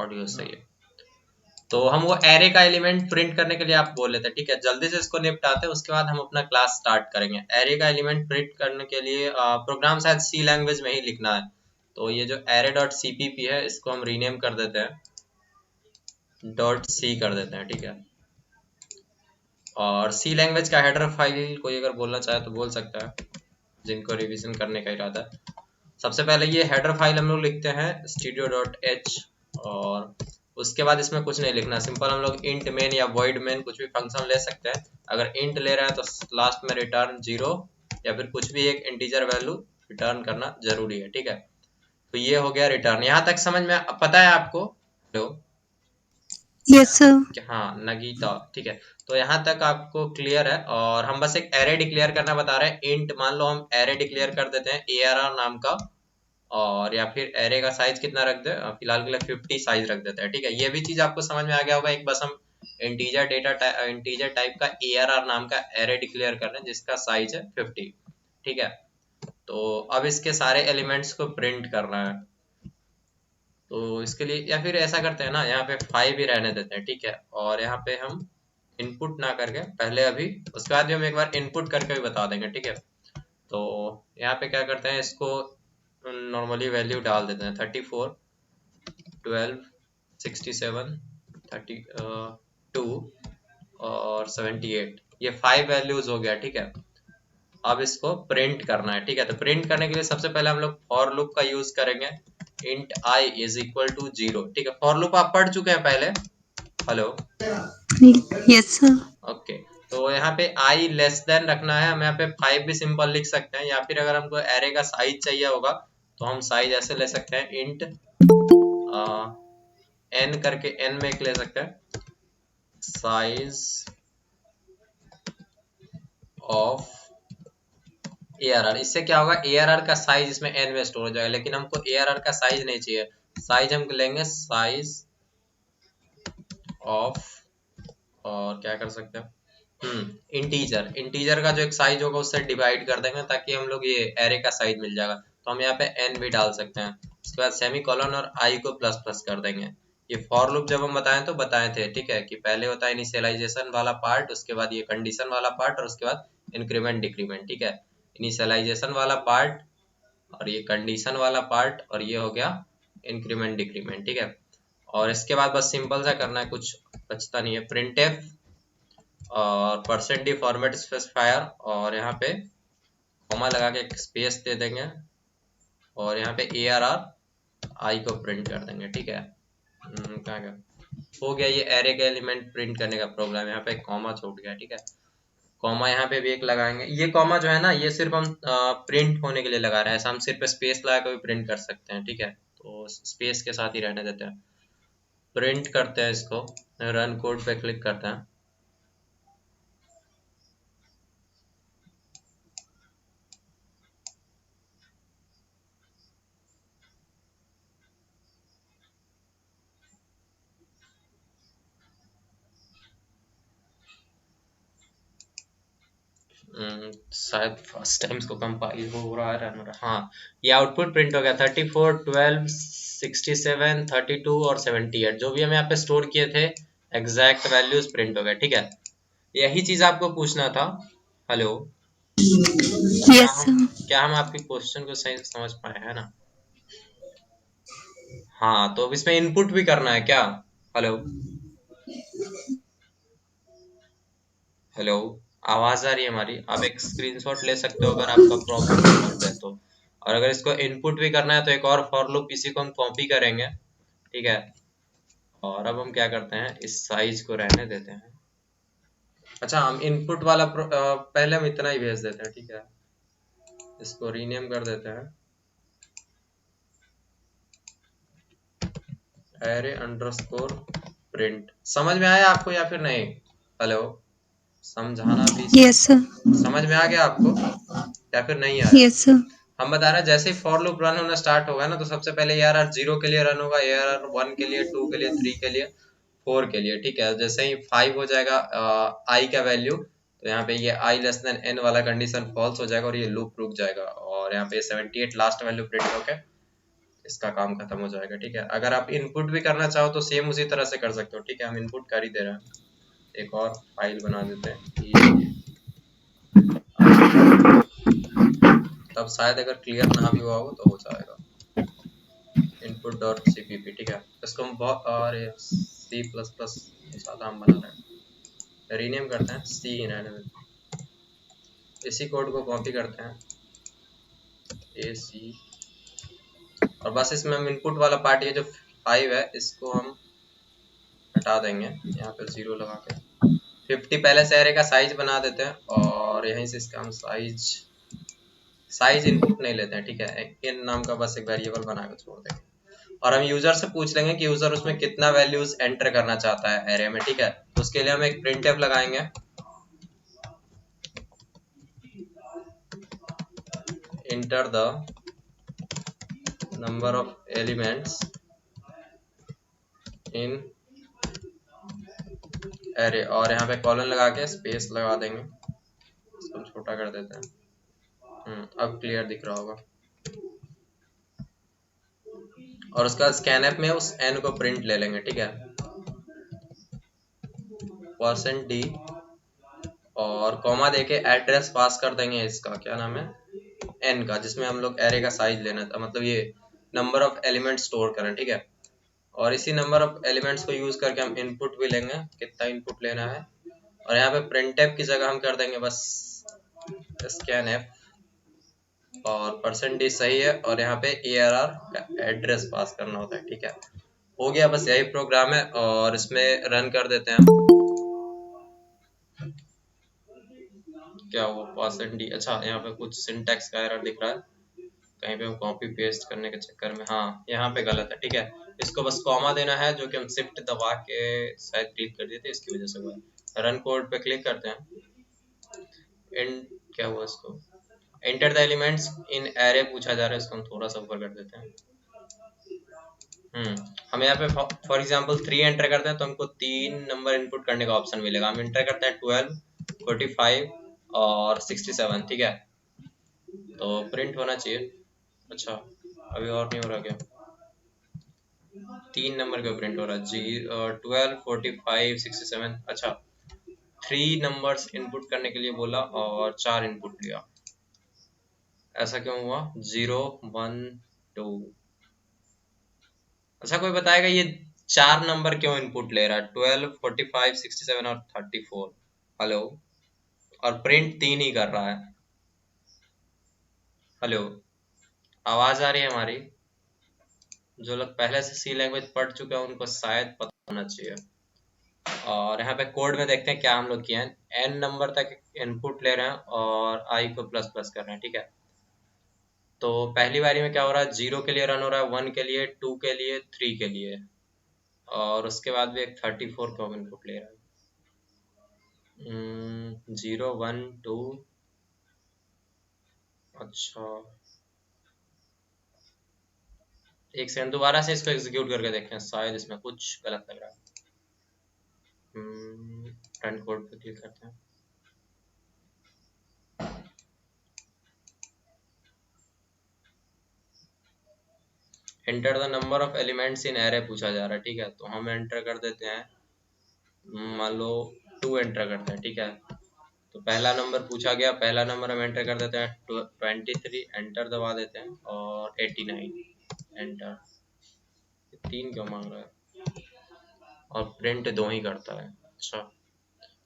Audio सही है। तो हम वो एरे का एलिमेंट प्रिंट करने के लिए आप बोल लेते हैं, ठीक है। जल्दी से इसको निपटाते हैं, उसके बाद हम अपना क्लास स्टार्ट करेंगे। एरे का एलिमेंट प्रिंट करने के लिए प्रोग्राम शायद सी लैंग्वेज में ही लिखना है। तो ये जो array.cpp है इसको हम रीनेम कर देते हैं, .c कर देते हैं, ठीक है। और सी लैंग्वेज का हेडर फाइल कोई अगर बोलना चाहे तो बोल सकता है, जिनको रिवीजन करने का इरादा है। सबसे पहले ये हेडर फाइल हम लोग लिखते हैं studio.h, और उसके बाद इसमें कुछ नहीं लिखना, सिंपल हम लोग इंट मेन या void मेन कुछ भी फंक्शन ले सकते हैं। अगर इंट ले रहे हैं तो लास्ट में रिटर्न 0 या फिर कुछ भी एक इंटीजर वैल्यू रिटर्न करना जरूरी है, ठीक है। तो ये हो गया रिटर्न। यहाँ तक समझ में पता है आपको? Hello, yes sir. हाँ नगीता, ठीक है। तो यहाँ तक आपको क्लियर है। और हम बस एक एरे डिक्लेयर करना बता रहे हैं। इंट मान लो हम एरे डिक्लेयर कर देते हैं ARR नाम का, और या फिर एरे का साइज कितना रख दे, फिलहाल के लिए 50 साइज रख देते हैं, ठीक है। ये भी चीज आपको समझ में आ गया होगा। एक बस हम इंटीजर टाइप का ARR नाम का एरे डिक्लेयर कर रहे हैं जिसका साइज है 50, ठीक है। तो अब इसके सारे एलिमेंट्स को प्रिंट करना है। तो इसके लिए या फिर ऐसा करते हैं ना, यहाँ पे 5 ही रहने देते हैं, ठीक है। और यहाँ पे हम इनपुट ना करके पहले अभी, उसके बाद भी हम एक बार इनपुट करके भी बता देंगे, ठीक है। तो यहाँ पे क्या करते हैं, इसको नॉर्मली वैल्यू डाल देते हैं 34, 12, 67, 32 और 78। ये 5 वैल्यूज हो गया, ठीक है। अब इसको प्रिंट करना है, ठीक है। तो प्रिंट करने के लिए सबसे पहले हम लोग फॉर लूप का यूज करेंगे। Int i is equal to 0, ठीक है। फॉर लूप आप पढ़ चुके हैं पहले? Hello, yes sir. ओके। तो यहाँ पे i लेस देन रखना है, हम यहाँ पे 5 भी सिंपल लिख सकते हैं, या फिर अगर हमको एरे का साइज चाहिए होगा तो हम साइज ऐसे ले सकते हैं, इंट n करके n में एक ले सकते हैं, साइज ऑफ ARR। इससे क्या होगा, ARR का साइज इसमें n में स्टोर हो जाएगा, लेकिन हमको ARR का साइज नहीं चाहिए। साइज हम लेंगे साइज ऑफ, और क्या कर सकते हैं, इंटीजर का जो एक साइज होगा उससे डिवाइड कर देंगे ताकि हम लोग ये एरे का साइज मिल जाएगा। तो हम यहाँ पे n भी डाल सकते हैं। उसके बाद सेमी कॉलन और i को प्लस प्लस कर देंगे। ये फॉर लूप जब हम बताए थे, ठीक है, कि पहले होता है इनिशियलाइजेशन वाला पार्ट, उसके बाद ये कंडीशन वाला पार्ट, और उसके बाद इंक्रीमेंट डिक्रीमेंट, ठीक है। इनिशियलाइजेशन वाला पार्ट और ये कंडीशन वाला पार्ट, और ये हो गया इंक्रीमेंट डिक्रीमेंट, ठीक है। और इसके बाद बस सिंपल सा करना है, कुछ बचता नहीं है। printf और %d फॉर्मेट स्पेसिफायर, और यहाँ पे कॉमा लगा के एक स्पेस दे देंगे, और यहाँ पे ARR i को प्रिंट कर देंगे, ठीक है। कहाँ गया, हो गया ये एरे का एलिमेंट प्रिंट करने का प्रोग्राम। यहाँ पे कॉमा छूट गया, ठीक है। कॉमा यहाँ पे भी एक लगाएंगे। ये कॉमा जो है ना, ये सिर्फ हम प्रिंट होने के लिए लगा रहे हैं, ऐसा हम सिर्फ स्पेस लगा के भी प्रिंट कर सकते हैं, ठीक है। तो स्पेस के साथ ही रहने देते हैं। प्रिंट करते हैं इसको, रन कोड पे क्लिक करते हैं। शायद फर्स्ट टाइम इसको कंपाइल हो रहा है, रन हो रहा है। हाँ, ये आउटपुट प्रिंट हो गया 34, 12, 67, 32 और 78, जो भी हम यहाँ पे स्टोर किए थे एग्जैक्ट वैल्यूज प्रिंट हो गए, ठीक है। यही चीज आपको पूछना था। हेलो, क्या यस हम सर। क्या हम आपके क्वेश्चन को सही से समझ पाए हैं ना? हाँ, तो अब इसमें इनपुट भी करना है क्या? हेलो, हेलो, आवाज आ रही है हमारी? आप एक स्क्रीनशॉट ले सकते हो अगर आपका प्रॉब्लम सॉल्व है तो। और अगर इसको इनपुट भी करना है तो एक और फॉर लूप इसी को हम कॉपी करेंगे, ठीक है। और अब हम क्या करते हैं, इस साइज को रहने देते हैं। अच्छा, हम इनपुट वाला पहले हम इतना ही भेज देते हैं, ठीक है। इसको रीनेम कर देते हैं, एरे अंडरस्कोर प्रिंट। समझ में आया आपको या फिर नहीं? हेलो, समझाना भी यस सर। समझ में आ गया आपको या फिर नहीं आया? Yes sir. हम बता रहे हैं, जैसे ही फॉर लूप रन होना स्टार्ट होगा ना, तो सबसे पहले ARR 0 के लिए रन होगा, ARR 1 के लिए, 2 के लिए, 3 के लिए, 4 के लिए, ठीक है। जैसे ही 5 हो जाएगा i का वैल्यू, तो यहाँ पे ये i लेस देन n वाला कंडीशन फॉल्स हो जाएगा और ये लूप रुक जाएगा, और यहाँ पे 78 लास्ट वैल्यू प्रिंट होके इसका काम खत्म हो जाएगा। ठीक है, अगर आप इनपुट भी करना चाहो तो सेम उसी तरह से कर सकते हो। ठीक है, हम इनपुट कर ही दे रहे हैं। एक और फाइल बना देते हैं ये, तब शायद अगर क्लियर ना भी हुआ हो तो हो जाएगा। Input dot cpp। ठीक है, इसको हम बहुत और C++ ज़्यादा हम बना रहे हैं, रीनेम करते हैं C ही रहने देते हैं। इसी कोड को कॉपी करते हैं AC, और बस इसमें हम इनपुट वाला पार्ट ये जो 5 है इसको हम हटा देंगे, यहाँ पे 0 लगा के 50 पहले से एरे का साइज बना देते हैं, और यहीं से इसका हम साइज इनपुट नहीं लेते हैं। ठीक है, इन नाम का बस एक वेरिएबल बना के छोड़ देंगे, और हम यूजर से पूछ लेंगे कि यूजर उसमें कितना वैल्यूज एंटर करना चाहता है एरे में। ठीक है, तो उसके लिए हम एक प्रिंटफ लगाएंगे, enter the number of elements in array, और यहाँ पे कॉलन लगा के स्पेस लगा देंगे, इसको छोटा कर देते हैं। अब क्लियर दिख रहा होगा। और उसका स्कैनफ में उस एन को प्रिंट ले लेंगे। ठीक है, %d और कॉमा देके एड्रेस पास कर देंगे, इसका क्या नाम है, एन का, जिसमें हम लोग एरे का साइज लेना था, मतलब ये नंबर ऑफ एलिमेंट स्टोर करें। ठीक है, और इसी नंबर ऑफ एलिमेंट्स को यूज करके हम इनपुट भी लेंगे, कितना इनपुट लेना है, और यहाँ पे printf की जगह हम कर देंगे बस scanf, और %d सही है, और यहाँ पे arr का एड्रेस पास करना होता है। ठीक है, हो गया, बस यही प्रोग्राम है, और इसमें रन कर देते हैं। क्या वो %d, अच्छा यहाँ पे कुछ सिंटैक्स का एरर दिख रहा है, कहीं पे हम कॉपी पेस्ट करने के चक्कर में, हाँ यहाँ पे गलत है। ठीक है, इसको बस कॉमा देना है, जो कि हम शिफ्ट दबा के शायद क्लिक कर दिए थे, इसकी वजह से हुआ है। रन कोड पे क्लिक करते हैं, एंड क्या हुआ, इसको enter the elements in array पूछा जा रहा है, इसको हम थोड़ा सा ऊपर कर देते हैं। हम यहाँ पे फॉर एग्जांपल 3 एंटर करते हैं तो हमको 3 नंबर इनपुट करने का ऑप्शन मिलेगा। हम एंटर करते हैं 12, 45 और 67। ठीक है, तो प्रिंट होना चाहिए। अच्छा, अभी और नहीं हो रहा क्या, 3 नंबर का प्रिंट हो रहा है जी, 12, 45, 67। अच्छा, 3 नंबर्स इनपुट करने के लिए बोला और 4 इनपुट लिया, ऐसा क्यों हुआ, 0, 1, 2। अच्छा, कोई बताएगा ये 4 नंबर क्यों इनपुट ले रहा है, 12, 45, 67 और 34। हेलो, और प्रिंट 3 ही कर रहा है। हेलो, आवाज आ रही है हमारी? जो लोग पहले से सी लैंग्वेज पढ़ चुके हैं उनको शायद पता होना चाहिए। और यहाँ पे कोड में देखते हैं क्या हम लोग किए हैं, n नंबर तक इनपुट ले रहे हैं और i को प्लस प्लस कर रहे हैं। ठीक है, तो पहली बारी में क्या हो रहा है, 0 के लिए रन हो रहा है, 1 के लिए, 2 के लिए, 3 के लिए, और उसके बाद भी एक 34 का इनपुट ले रहा है। 0, 1, 2। अच्छा, एक सेकंड, दोबारा से इसको एग्जीक्यूट करके देखते हैं, शायद इसमें कुछ गलत लग रहा है। रन कोड पे क्लिक करते हैं, enter the number of elements in array पूछा जा रहा है। ठीक है, तो हम एंटर कर देते हैं, मान लो 2 एंटर करते हैं। ठीक है, तो पहला नंबर पूछा गया, पहला नंबर हम एंटर कर देते हैं 23, एंटर दबा देते हैं, और 89 एंटर। 3 क्यों मांग रहा है, और प्रिंट 2 ही करता है। अच्छा,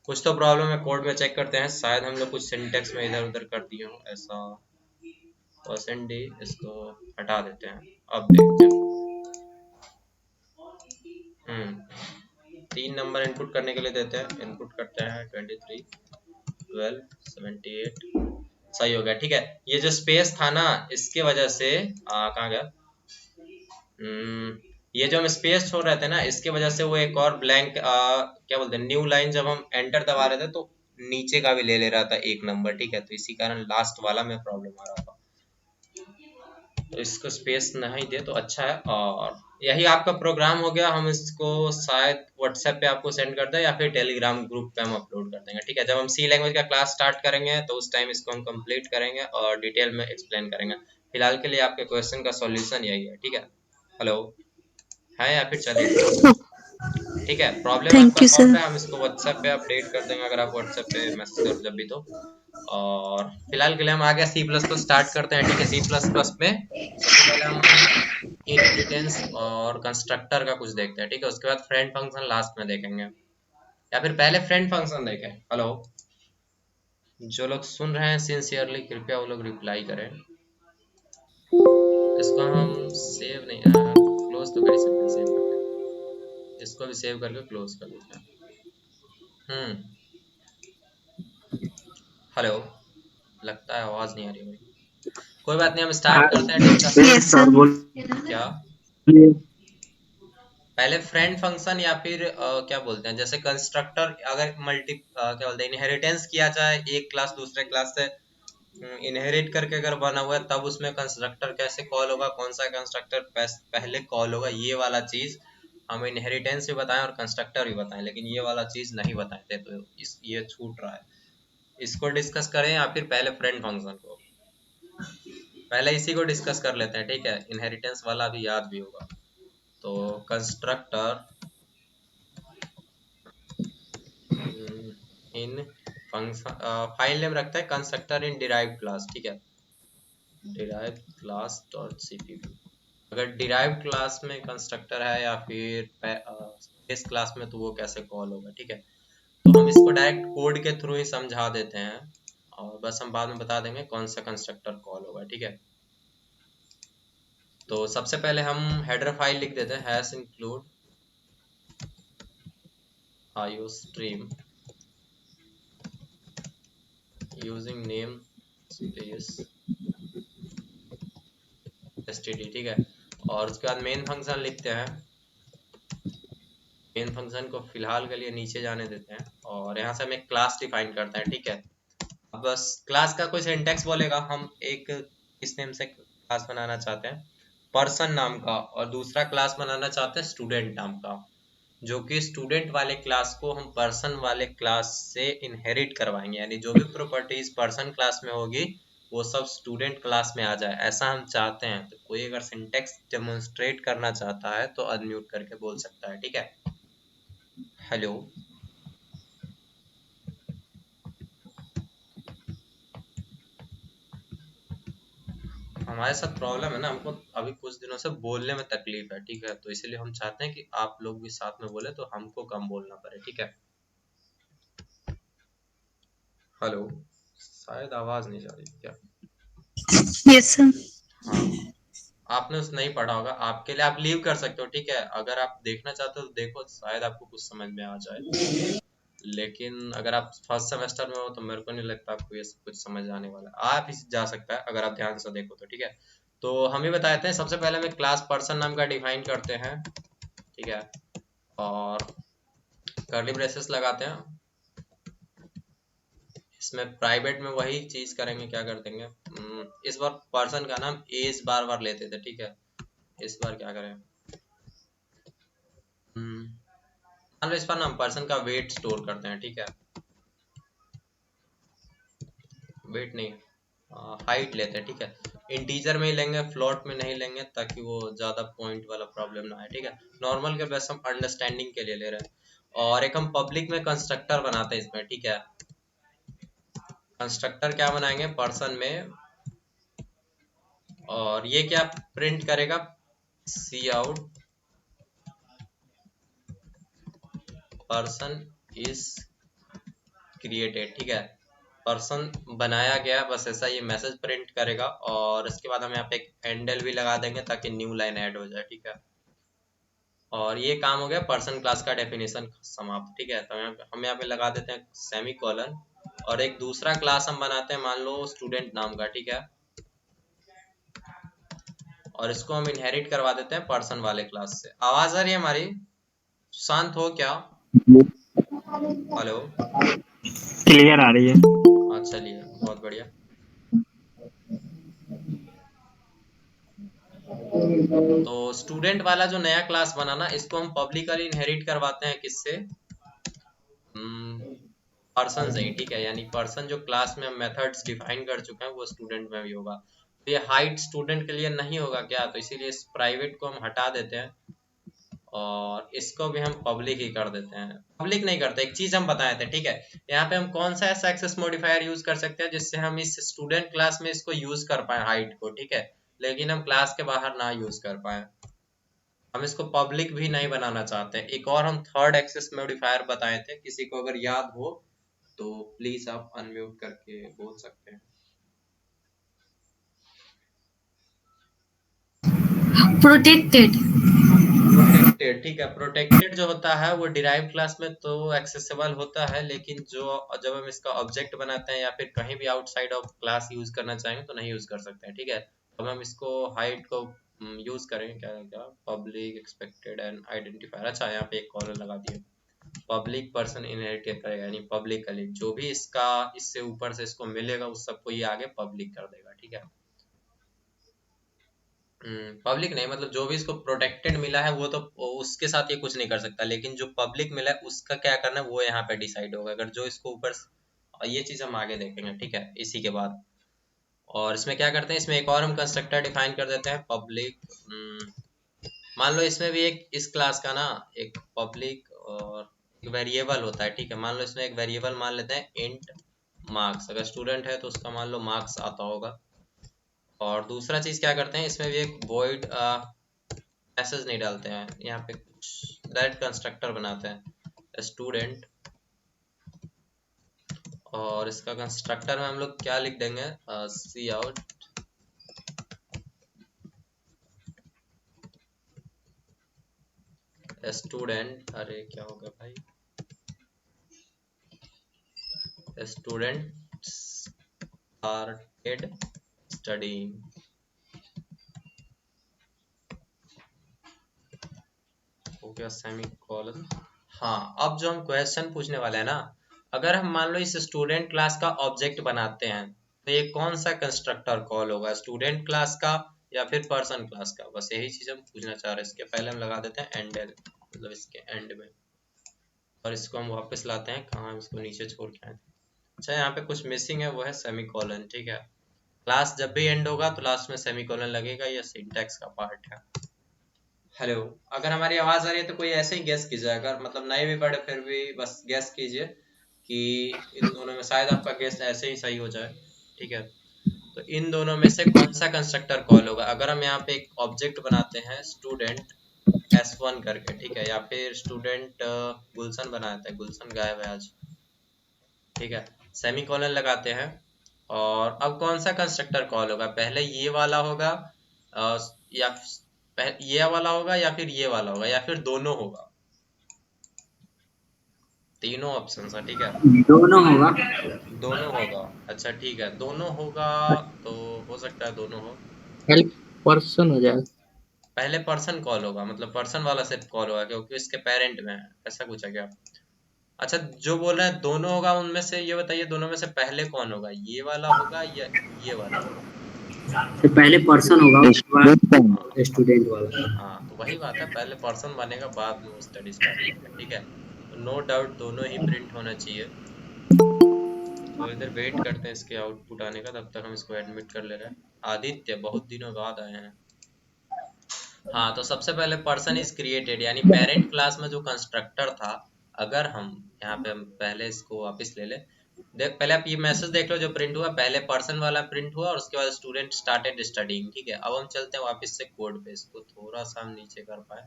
कुछ तो प्रॉब्लम है कोड में, चेक करते हैं, शायद हम लोग कुछ सिंटेक्स में इधर उधर कर दिए हो ऐसा। %d इसको हटा देते हैं, अब देखते हैं। 3 नंबर इनपुट करने के लिए देते हैं, इनपुट करते हैं 23, 12, 78, सही हो गया। ठीक है, ये जो स्पेस था ना, इसके वजह से कहाँ गया, ये जो हम स्पेस छोड़ रहे थे ना, इसके वजह से वो एक और ब्लैंक क्या बोलते हैं, न्यू लाइन, जब हम एंटर दबा रहे थे तो नीचे का भी ले ले रहा था एक नंबर। ठीक है, तो इसी कारण लास्ट वाला में प्रॉब्लम आ रहा था, तो इसको स्पेस नहीं दे तो अच्छा है। और यही आपका प्रोग्राम हो गया, हम इसको शायद व्हाट्सएप पे आपको सेंड कर दें या फिर टेलीग्राम ग्रुप पे हम अपलोड कर देंगे। ठीक है, जब हम सी लैंग्वेज का क्लास स्टार्ट करेंगे तो उस टाइम इसको हम कंप्लीट करेंगे और डिटेल में एक्सप्लेन करेंगे। फिलहाल के लिए आपके क्वेश्चन का सॉल्यूशन यही है, ठीक है। हेलो है या फिर चलेगा? ठीक है, प्रॉब्लम थैंक आपका यू सॉल्व सर। है, हम इसको व्हाट्सएप पे अपडेट कर देंगे अगर आप व्हाट्सएप पे मैसेज करो जब भी तो। और फिलहाल के लिए हम आगे सी प्लस प्लस स्टार्ट करते हैं, ठीक है। सी प्लस प्लस में सबसे पहले हम इनहेरिटेंस और कंस्ट्रक्टर का कुछ देखते हैं, ठीक है। उसके बाद फ्रेंड फंक्शन लास्ट में देखेंगे, या फिर पहले फ्रेंड फंक्शन देखें। हेलो, जो लोग सुन रहे हैं सिंसियरली कृपया वो लोग रिप्लाई करें। इसको हम सेव नहीं, क्लोज तो कर ही सकते हैं, सेव करके इसको भी सेव करके क्लोज कर देते हैं। हम्म। हेलो, लगता है आवाज नहीं आ रही मेरी। कोई बात नहीं, हम स्टार्ट करते हैं डिस्कशन। Yes sir. क्या पहले फ्रेंड फंक्शन या फिर क्या बोलते हैं, जैसे कंस्ट्रक्टर, अगर क्या बोलते हैं इनहेरिटेंस किया जाए एक क्लास दूसरे क्लास से इनहेरिट करके अगर बना हुआ है, तब उसमें कंस्ट्रक्टर कैसे कॉल होगा, कौन सा कंस्ट्रक्टर पहले कॉल होगा, ये वाला चीज हम इनहेरिटेंस भी बताएं और कंस्ट्रक्टर भी बताएं, लेकिन ये वाला चीज नहीं बताए थे, तो ये छूट रहा है। इसको डिस्कस करें या फिर पहले फ्रेंड फंक्शन को? पहले इसी को डिस्कस कर लेते हैं, ठीक है। इनहेरिटेंस वाला भी याद भी होगा। तो कंस्ट्रक्टर इन फंक्शन, फाइल नेम रखता है कंस्ट्रक्टर इन डिराइव्ड क्लास, ठीक है। Derived class dot CPP. अगर डिराइव्ड क्लास में कंस्ट्रक्टर है या फिर बेस क्लास में, तो वो कैसे कॉल होगा, ठीक है। तो हम इसको डायरेक्ट कोड के थ्रू ही समझा देते हैं, और बस हम बाद में बता देंगे कौन सा कंस्ट्रक्टर कॉल होगा, ठीक है। तो सबसे पहले हम हेडर फाइल लिख देते हैं, hash include iostream using name space std, ठीक है। और उसके बाद मेन फंक्शन लिखते हैं। मेन फंक्शन को फिलहाल के लिए नीचे जाने देते हैं, और यहाँ से हम एक क्लास डिफाइन करते हैं, ठीक है। अब बस क्लास का कोई सिंटेक्स बोलेगा, हम एक किस नेम से क्लास बनाना चाहते हैं, पर्सन नाम का, और दूसरा क्लास बनाना चाहते हैं स्टूडेंट नाम का, जो कि स्टूडेंट वाले क्लास को हम पर्सन वाले क्लास से इनहेरिट करवाएंगे, यानी जो भी प्रॉपर्टीज पर्सन क्लास में होगी वो सब स्टूडेंट क्लास में आ जाए, ऐसा हम चाहते हैं। तो कोई अगर सिंटेक्स डेमोन्स्ट्रेट करना चाहता है तो अनम्यूट करके बोल सकता है, ठीक है। हेलो, हमारे साथ प्रॉब्लम है ना, हमको अभी कुछ दिनों से बोलने में तकलीफ है, ठीक है। तो इसीलिए हम चाहते हैं कि आप लोग भी साथ में बोले तो हमको कम बोलना पड़े, ठीक है। हेलो, शायद आवाज नहीं जा रही क्या? Yes sir. हाँ, आपने उस नहीं पढ़ा होगा, आपके लिए आप लीव कर सकते हो, ठीक है। अगर आप देखना चाहते हो तो देखो, शायद आपको कुछ समझ में आ जाए। लेकिन अगर आप फर्स्ट सेमेस्टर में हो तो मेरे को नहीं लगता आपको ये सब कुछ समझ आने वाला है। आप इस जा सकता है अगर आप ध्यान से देखो तो, ठीक है। तो हम ही बताते हैं, सबसे पहले हमें क्लास पर्सन नाम का डिफाइन करते हैं, ठीक है। और कर्ली ब्रेसेस लगाते हैं। इसमें प्राइवेट में वही चीज करेंगे, क्या कर देंगे, इस बार पर्सन का नाम एज बार बार लेते थे, ठीक है। इस बार क्या करें, मान लो इस बार ना हम पर्सन का वेट स्टोर करते हैं, ठीक है। वेट नहीं, हाइट लेते हैं, ठीक है। इंटीजर में ही लेंगे, फ्लोट में नहीं लेंगे, ताकि वो ज्यादा पॉइंट वाला प्रॉब्लम ना आए, ठीक है। नॉर्मल के बस हम अंडरस्टैंडिंग के लिए ले रहे हैं। और एक हम पब्लिक में कंस्ट्रक्टर बनाते हैं इसमें, ठीक है। कंस्ट्रक्टर क्या बनाएंगे पर्सन में, और ये क्या प्रिंट करेगा, सी आउट पर्सन इज क्रिएटेड, ठीक है। पर्सन बनाया गया, बस ऐसा ये मैसेज प्रिंट करेगा। और इसके बाद हम यहाँ पे एक हैंडल भी लगा देंगे ताकि न्यू लाइन ऐड हो जाए, ठीक है। और ये काम हो गया पर्सन क्लास का डेफिनेशन समाप्त, ठीक है। तो हम यहाँ पे लगा देते हैं सेमी कॉलन, और एक दूसरा क्लास हम बनाते हैं, मान लो स्टूडेंट नाम का, ठीक है। और इसको हम इनहेरिट करवा देते हैं पर्सन वाले क्लास से। आवाज आ रही है हमारी? शांत हो क्या? हेलो, क्लियर आ रही है। चलिए बहुत बढ़िया। तो स्टूडेंट वाला जो नया क्लास बना ना, इसको हम पब्लिकली इनहेरिट करवाते हैं किससे, पर्सन से ही, ठीक है। यानी पर्सन जो क्लास में हम मेथड्स डिफाइन कर चुके हैं वो स्टूडेंट में भी होगा। तो ये हाइट स्टूडेंट के लिए नहीं होगा क्या, तो इसीलिए इस प्राइवेट को हम हटा देते हैं और इसको भी हम पब्लिक ही कर देते हैं। पब्लिक नहीं करते, एक चीज हम बताए थे, ठीक है। यहाँ पे हम कौन सा ऐसा एक्सेस मॉडिफायर यूज कर सकते हैं जिससे हम इस स्टूडेंट क्लास में इसको यूज कर पाए हाइट को, ठीक है, लेकिन हम क्लास के बाहर ना यूज कर पाए। हम इसको पब्लिक भी नहीं बनाना चाहते। एक और हम थर्ड एक्सेस मॉडिफायर बताए थे, किसी को अगर याद हो तो प्लीज आप अनम्यूट करके बोल सकते हैं। प्रोटेक्टेड। प्रोटेक्टेड, ठीक है। प्रोटेक्टेड जो होता है वो डिराइव क्लास में तो एक्सेसिबल होता है, लेकिन जो जब हम इसका ऑब्जेक्ट बनाते हैं या फिर कहीं भी आउटसाइड ऑफ क्लास यूज करना चाहेंगे तो नहीं यूज कर सकते हैं, ठीक है। अब हम इसको हाइट को यूज करेंगे, क्या क्या पब्लिक एक्सपेक्टेड एंड आइडेंटिफायर। अच्छा, यहाँ पे एक कॉलम लगा दिए, पब्लिक पर्सन इनहेरिट करेगा, यानी पब्लिकली जो भी इसका इससे ऊपर से इसको मिलेगा उस सबको ये आगे पब्लिक कर देगा, ठीक है। पब्लिक नहीं, मतलब जो भी इसको प्रोटेक्टेड मिला है वो तो उसके साथ ये कुछ नहीं कर सकता, लेकिन जो पब्लिक मिला है उसका क्या करना है वो यहाँ पे डिसाइड होगा, अगर जो इसको ऊपर ये चीज हम आगे देखेंगे, ठीक है, इसी के बाद। और इसमें क्या करते हैं, इसमें एक और हम कंस्ट्रक्टर डिफाइन कर देते हैं, पब्लिक। मान लो इसमें भी एक इस क्लास का ना एक पब्लिक और एक वेरिएबल होता है, ठीक है। मान लो इसमें एक वेरिएबल मान लेते हैं इंट मार्क्स, अगर स्टूडेंट है तो उसका मान लो मार्क्स आता होगा। और दूसरा चीज क्या करते हैं, इसमें भी एक वॉइड मैसेज नहीं डालते हैं, यहाँ पे कुछ डायरेक्ट कंस्ट्रक्टर बनाते हैं स्टूडेंट। और इसका कंस्ट्रक्टर में हम लोग क्या लिख देंगे, सी आउट स्टूडेंट, अरे क्या हो गया भाई, स्टूडेंट स्टार्टेड स्टडीइंग, हो गया सेमीकोलन। हाँ, अब जो हम क्वेश्चन पूछने वाले हैं ना, अगर हम मान लो इस स्टूडेंट क्लास का ऑब्जेक्ट बनाते हैं तो ये कौन सा कंस्ट्रक्टर कॉल होगा, स्टूडेंट क्लास का या फिर पर्सन क्लास का, बस यही चीज हम पूछना चाह रहे हैं। इसके पहले हम लगा देते हैं एंड, मतलब इसके एंड में, और इसको हम वापस लाते हैं कहाँ, हम इसको नीचे छोड़ के आए थे। अच्छा, यहाँ पे कुछ मिसिंग है, वो है सेमीकोलन, ठीक है। क्लास जब भी एंड होगा तो लास्ट में सेमीकोलन लगेगा, ये सिंटैक्स का पार्ट है। हेलो, अगर हमारी आवाज आ रही है तो कोई ऐसे ही गेस कीजिए, अगर मतलब नहीं भी पढ़े फिर भी बस गेस कीजिए कि इन दोनों में शायद आपका गेस ऐसे ही सही हो जाए, ठीक है। तो इन दोनों में से कौन सा कंस्ट्रक्टर कॉल होगा, अगर हम यहाँ पे एक ऑब्जेक्ट बनाते हैं स्टूडेंट S1 करके, ठीक है, या फिर स्टूडेंट गुलशन बनाते हैं, गुलशन गायब है आज, ठीक है, सेमीकोलन लगाते हैं। और अब कौन सा कंस्ट्रक्टर कॉल होगा, पहले ये वाला होगा या ये वाला होगा या फिर ये वाला होगा या फिर दोनों होगा, तीनों ऑप्शन है, ठीक है। दोनों होगा। दोनों होगा, अच्छा ठीक है, दोनों होगा, तो हो सकता है दोनों हो। हेल्प पर्सन हो जाएगा। पहले पर्सन कॉल होगा, मतलब पर्सन वाला सिर्फ कॉल होगा क्योंकि इसके पेरेंट में है, ऐसा कुछ है क्या। अच्छा, जो बोल रहे हैं दोनों होगा उनमें से ये बताइए, दोनों में से पहले कौन होगा, ये वाला होगा या ये वाला होगा। तो पहले पर्सन होगा उसके हाँ, बाद स्टूडेंट वाला। हाँ तो वही बात है, पहले पर्सन बनेगा बाद में वो स्टडी स्टार्ट करेगा, ठीक है। तो नो डाउट दोनों ही प्रिंट होना चाहिए। तो इधर वेट करते हैं इसके आउटपुट आने का, तब तक हम इसको एडमिट कर ले रहे हैं। आदित्य बहुत दिनों बाद आए हैं। हाँ, तो सबसे पहले पर्सन इज क्रिएटेड, यानी पेरेंट क्लास में जो कंस्ट्रक्टर था, अगर हम यहाँ पे हम पहले इसको वापस ले ले, देख पहले आप ये मैसेज देख लो जो प्रिंट हुआ, पहले पर्सन वाला प्रिंट हुआ और उसके बाद स्टूडेंट स्टार्टेड स्टडीइंग, ठीक है। अब हम चलते हैं वापस से कोड पे, इसको थोड़ा सा हम नीचे कर पाए,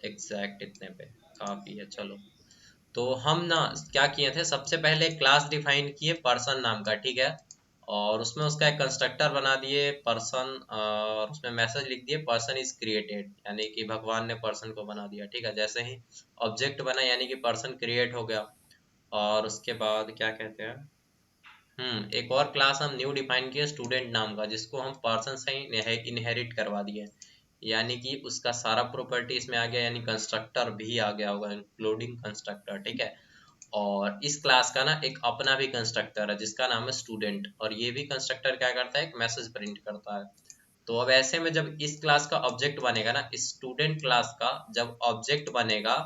एग्जैक्ट इतने पे काफी है, चलो। तो हम ना क्या किए थे, सबसे पहले क्लास डिफाइन किए पर्सन नाम का, ठीक है। और उसमें उसका एक कंस्ट्रक्टर बना दिए पर्सन, और उसमें मैसेज लिख दिए पर्सन इज क्रिएटेड, यानी कि भगवान ने पर्सन को बना दिया, ठीक है। जैसे ही ऑब्जेक्ट बना यानी कि पर्सन क्रिएट हो गया। और उसके बाद क्या कहते हैं, एक और क्लास हम न्यू डिफाइन किए स्टूडेंट नाम का, जिसको हम पर्सन से ही इनहेरिट करवा दिए, यानी कि उसका सारा प्रॉपर्टी इसमें आ गया, यानी कंस्ट्रक्टर भी आ गया होगा, इंक्लूडिंग कंस्ट्रक्टर, ठीक है। और इस क्लास का ना एक अपना भी कंस्ट्रक्टर है जिसका नाम है स्टूडेंट, और ये भी कंस्ट्रक्टर क्या करता है, एक मैसेज प्रिंट करता है। तो अब ऐसे में जब इस क्लास का ऑब्जेक्ट बनेगा ना, स्टूडेंट क्लास का जब ऑब्जेक्ट बनेगा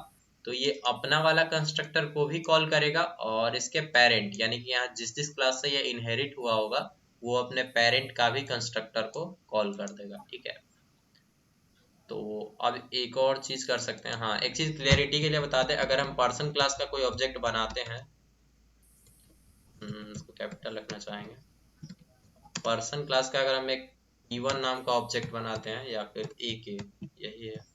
तो ये अपना वाला कंस्ट्रक्टर को भी कॉल करेगा, और इसके पेरेंट यानी कि यहाँ जिस जिस क्लास से ये इनहेरिट हुआ होगा वो अपने पेरेंट का भी कंस्ट्रक्टर को कॉल कर देगा, ठीक है। तो अब एक और चीज कर सकते हैं, हाँ एक चीज क्लियरिटी के लिए बता दें, अगर हम पर्सन क्लास का कोई ऑब्जेक्ट बनाते हैं, इसको कैपिटल रखना चाहेंगे, पर्सन क्लास का अगर हम एक E1 नाम का ऑब्जेक्ट बनाते हैं या फिर AK, यही है,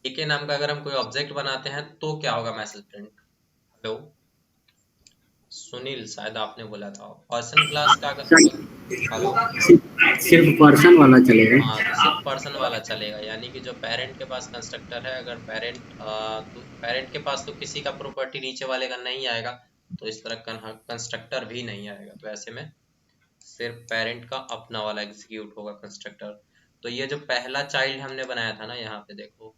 AK नाम का अगर हम कोई ऑब्जेक्ट बनाते हैं तो क्या होगा मैसेज प्रिंट। हेलो सुनील, शायद आपने बोला था पर्सन क्लास का अगर, हेलो, सिर्फ पर्सन वाला चलेगा। हाँ तो सिर्फ पर्सन वाला चलेगा, यानी कि जो पेरेंट के पास कंस्ट्रक्टर है, अगर पेरेंट के पास तो किसी का प्रॉपर्टी नीचे वाले का नहीं आएगा, तो इस तरह कंस्ट्रक्टर भी नहीं आएगा, तो ऐसे में सिर्फ पेरेंट का अपना वाला एग्जीक्यूट होगा कंस्ट्रक्टर। तो ये जो पहला चाइल्ड हमने बनाया था ना, यहाँ पे देखो,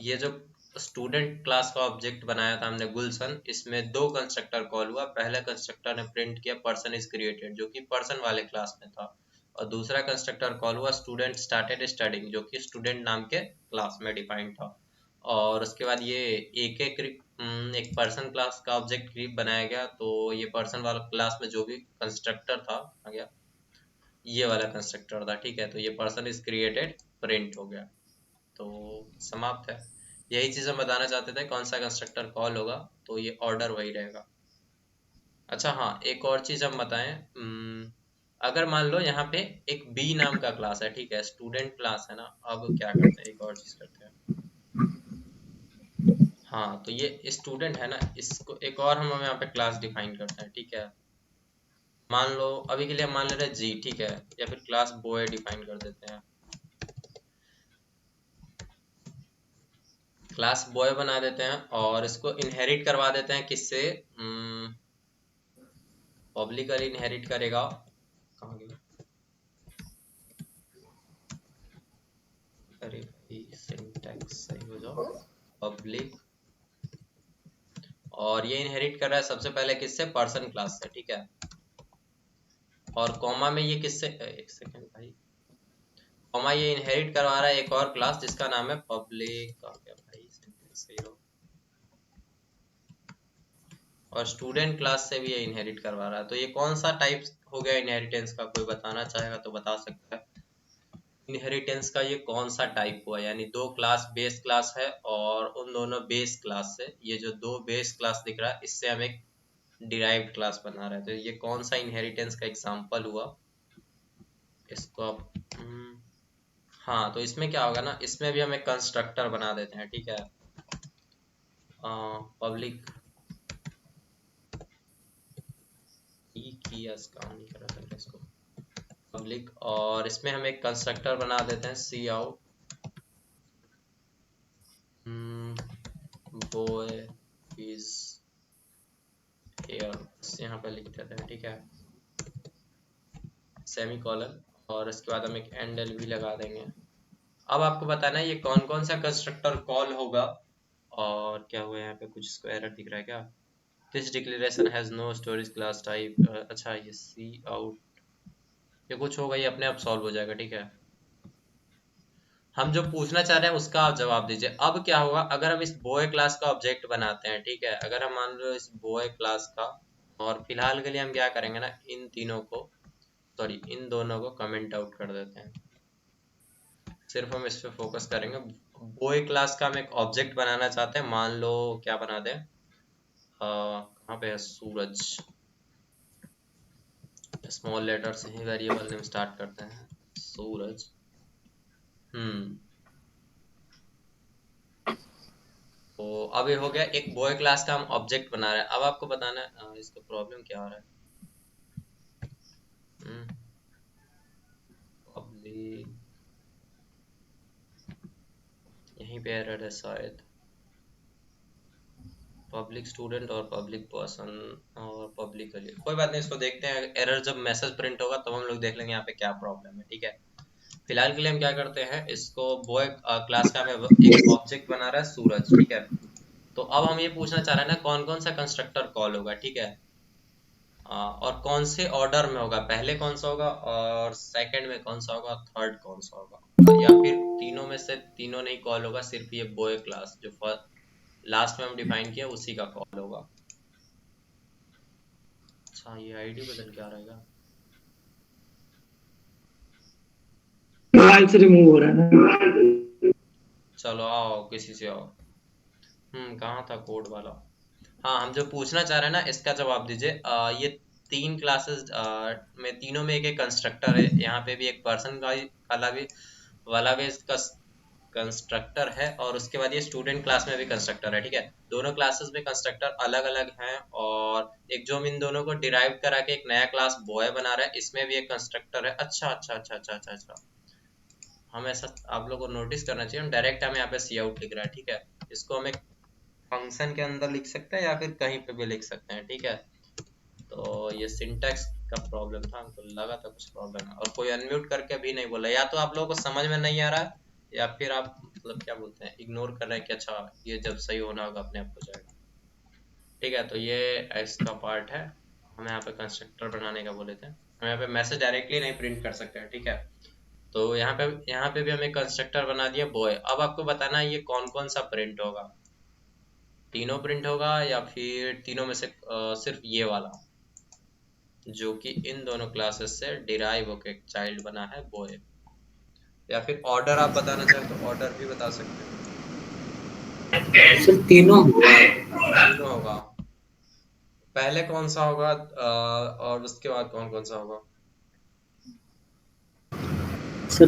ये जो स्टूडेंट क्लास का ऑब्जेक्ट बनाया था हमने गुलशन, इसमें दो कंस्ट्रक्टर कॉल हुआ। पहले कंस्ट्रक्टर ने प्रिंट किया पर्सन इज क्रिएटेड, जो कि पर्सन वाले क्लास में था, और दूसरा कंस्ट्रक्टर कॉल हुआ स्टूडेंट स्टार्टेड स्टडिंग, जो कि स्टूडेंट नाम के क्लास में डिफाइंड था। और उसके बाद ये एक पर्सन क्लास का ऑब्जेक्ट क्रिएट बनाया गया, तो ये पर्सन वाला क्लास में जो भी कंस्ट्रक्टर था आ गया, ये वाला कंस्ट्रक्टर था, ठीक है। तो ये पर्सन इज क्रिएटेड प्रिंट हो गया, तो समाप्त है। यही चीज हम बताना चाहते थे, कौन सा कंस्ट्रक्टर कॉल होगा, तो ये ऑर्डर वही रहेगा। अच्छा हाँ, एक और चीज हम बताएं, अगर मान लो यहाँ पे एक बी नाम का क्लास है, ठीक है, स्टूडेंट क्लास है ना, अब क्या करते हैं, एक और चीज करते हैं, हाँ तो ये स्टूडेंट है ना, इसको एक और हम यहाँ पे क्लास डिफाइन करते हैं, ठीक है। मान लो अभी के लिए हम मान ले रहे हैं जी, ठीक है, या फिर क्लास बॉय डिफाइन कर देते हैं, क्लास बॉय बना देते हैं, और इसको इनहेरिट करवा देते हैं किससे, पब्लिकली इनहेरिट करेगा, कहाँ गया, अरे भाई सिंटैक्स सही हो जाओ, पब्लिक, और ये इनहेरिट कर रहा है सबसे पहले किससे, पर्सन क्लास से, ठीक है। और कॉमा में ये किससे, एक सेकंड भाई, कॉमा ये इनहेरिट करवा रहा है एक और क्लास जिसका नाम है पब्लिक, का क्या भाई सिंटैक्स सही हो, और स्टूडेंट क्लास से भी ये इनहेरिट करवा रहा है, तो ये कौन सा टाइप हो गया इनहेरिटेंस का, कोई बताना चाहेगा तो बता सकता है। इनहेरिटेंस का ये कौन सा टाइप हुआ, यानी दो क्लास बेस क्लास है, और उन दोनों बेस क्लास से ये जो दो बेस क्लास दिख रहा है, इससे हम एक डिराइव्ड क्लास बना रहे हैं, तो ये कौन सा इनहेरिटेंस का एग्जांपल हुआ, इसको आप हाँ तो इसमें क्या होगा ना, इसमें भी हम एक कंस्ट्रक्टर बना देते हैं, ठीक है, पब्लिक काम नहीं कर रहा था इसको, पब्लिक, और इसमें हम एक कंस्ट्रक्टर बना देते हैं सी आउट बॉय इज हियर, यहाँ पे लिख देते हैं, ठीक है, सेमी कॉलन, और इसके बाद हम एक एंड एल भी लगा देंगे। अब आपको बताना है ये कौन कौन सा कंस्ट्रक्टर कॉल होगा, और क्या हुआ यहाँ पे, कुछ इसको एरर दिख रहा है क्या, this declaration has no storage class type, अच्छा ये सी आउट, ये कुछ होगा, ये अपने आप सॉल्व हो जाएगा, ठीक है। हम जो पूछना चाह रहे हैं उसका आप जवाब दीजिए। अब क्या होगा अगर हम इस बॉय क्लास का ऑब्जेक्ट बनाते हैं, ठीक है, अगर हम मान लो इस बॉय क्लास का, और फिलहाल के लिए हम क्या करेंगे ना, इन तीनों को, सॉरी इन दोनों को कमेंट आउट कर देते हैं, सिर्फ हम इस पे फोकस करेंगे। बॉय क्लास का हम एक ऑब्जेक्ट बनाना चाहते हैं, मान लो क्या बना दें, कहाँ पे है, सूरज, स्मॉल लेटर से ही वेरिएबल नेम स्टार्ट करते हैं, सूरज, हम्म तो अब ये हो गया, एक बॉय क्लास का हम ऑब्जेक्ट बना रहे हैं। अब आपको बताना है इसका प्रॉब्लम क्या हो रहा है, पब्लिक, यहीं पे एरर है शायद, पब्लिक स्टूडेंट और पब्लिक पर्सन और पब्लिकली, कोई बात नहीं, इसको देखते हैं, एरर जब मैसेज प्रिंट होगा तब हम लोग देख लेंगे यहाँ पे क्या प्रॉब्लम है, ठीक है। फिलहाल के लिए हम क्या करते हैं, इसको बॉय क्लास का हमें एक ऑब्जेक्ट बना रहा है सूरज, ठीक है। तो अब हम ये पूछना चाह रहे हैं ना कौन कौन सा कंस्ट्रक्टर कॉल होगा, ठीक है, और कौन से ऑर्डर में होगा, पहले कौन सा होगा, और सेकंड में कौन सा होगा, थर्ड कौन सा होगा, या फिर तीनों में से तीनों नहीं कॉल होगा, सिर्फ ये बॉय क्लास जो लास्ट में हम डिफाइन किया उसी का कॉल होगा। अच्छा, ये आईडी बदल के आ रहेगा। मोबाइल से रिमूव हो रहा है ना। चलो आओ, किसी से आओ। कहाँ था कोड वाला? हाँ, हम जो पूछना चाह रहे हैं ना, इसका जवाब दीजिए। ये 3 क्लासेस में, तीनों में एक एक कंस्ट्रक्टर है। यहाँ पे भी एक पर्सन का वाला भी इसका कंस्ट्रक्टर है, और उसके बाद ये स्टूडेंट क्लास में भी कंस्ट्रक्टर है। ठीक है, दोनों क्लासेस में कंस्ट्रक्टर अलग अलग हैं, और एक जो हम इन दोनों को डिराइव करा के एक नया क्लास बॉय बना रहे हैं, इसमें भी एक कंस्ट्रक्टर है। अच्छा अच्छा अच्छा अच्छा अच्छा अच्छा, हम ऐसा, आप लोगों को नोटिस करना चाहिए, हम डायरेक्ट हम यहाँ पे सी आउट लिख रहा है। ठीक है, इसको हम एक फंक्शन के अंदर लिख सकते हैं या फिर कहीं पे भी लिख सकते हैं। ठीक है, तो ये सिंटैक्स का प्रॉब्लम था, हमको लगा था कुछ प्रॉब्लम है। और कोई अनम्यूट करके भी नहीं बोला, या तो आप लोगों को समझ में नहीं आ रहा है, या फिर आप मतलब क्या बोलते हैं, इग्नोर कर रहे हैं कि अच्छा ये जब सही होना होगा अपने आप हो जाएगा। ठीक है, तो ये इसका पार्ट है। हम यहाँ पे कंस्ट्रक्टर बनाने का बोले थे, हम यहाँ पे मैसेज डायरेक्टली नहीं प्रिंट कर सकते हैं। ठीक है, तो यहाँ पे भी हमें कंस्ट्रक्टर बना दिया बॉय। अब आपको बताना है ये कौन कौन सा प्रिंट होगा, तीनों प्रिंट होगा या फिर तीनों में से सिर्फ ये वाला, जो कि इन दोनों क्लासेस से डिराइव होके एक चाइल्ड बना है बॉय। या फिर ऑर्डर आप बताना चाहें तो ऑर्डर भी बता सकते सर तीनों हुआ है। हैं। तीनों होगा, पहले कौन सा होगा और उसके बाद कौन कौन सा होगा? सर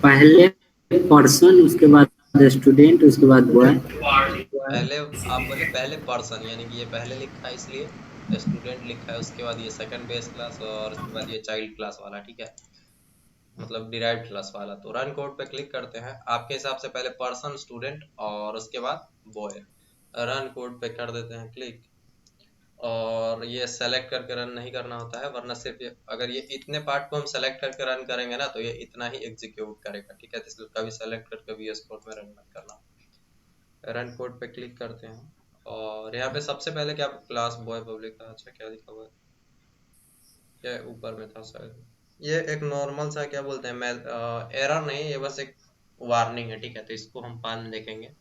पहले पर्सन, उसके बाद स्टूडेंट, उसके बाद बॉय। पहले आप बोले पहले पर्सन, यानी कि ये पहले लिखा है इसलिए स्टूडेंट लिखा है, उसके बाद ये सेकंड बेस क्लास, और उसके बाद ये चाइल्ड क्लास वाला। ठीक है, मतलब डिराइव्ड क्लास वाला। तो रन कोड पे क्लिक करते हैं, आपके हिसाब से पहले पर्सन, स्टूडेंट और उसके बाद बॉय। रन कोड पे कर देते हैं क्लिक, और ये सेलेक्ट करके रन नहीं करना होता है, वरना सिर्फ अगर ये इतने पार्ट को हम सेलेक्ट करके रन करेंगे ना, तो ये इतना ही एग्जीक्यूट करेगा। ठीक है, तो इसलिए कभी सेलेक्ट करके VS कोड में रन मत करना। रन कोड पे क्लिक करते हैं, और यहाँ पे सबसे पहले क्या क्लास बॉय पब्लिक था, अच्छा क्या लिखा हुआ है, क्या ऊपर में था शायद, ये एक नॉर्मल सा क्या बोलते हैं, मैं एरर नहीं, ये बस एक वार्निंग है। ठीक है, तो इसको हम बाद में देखेंगे।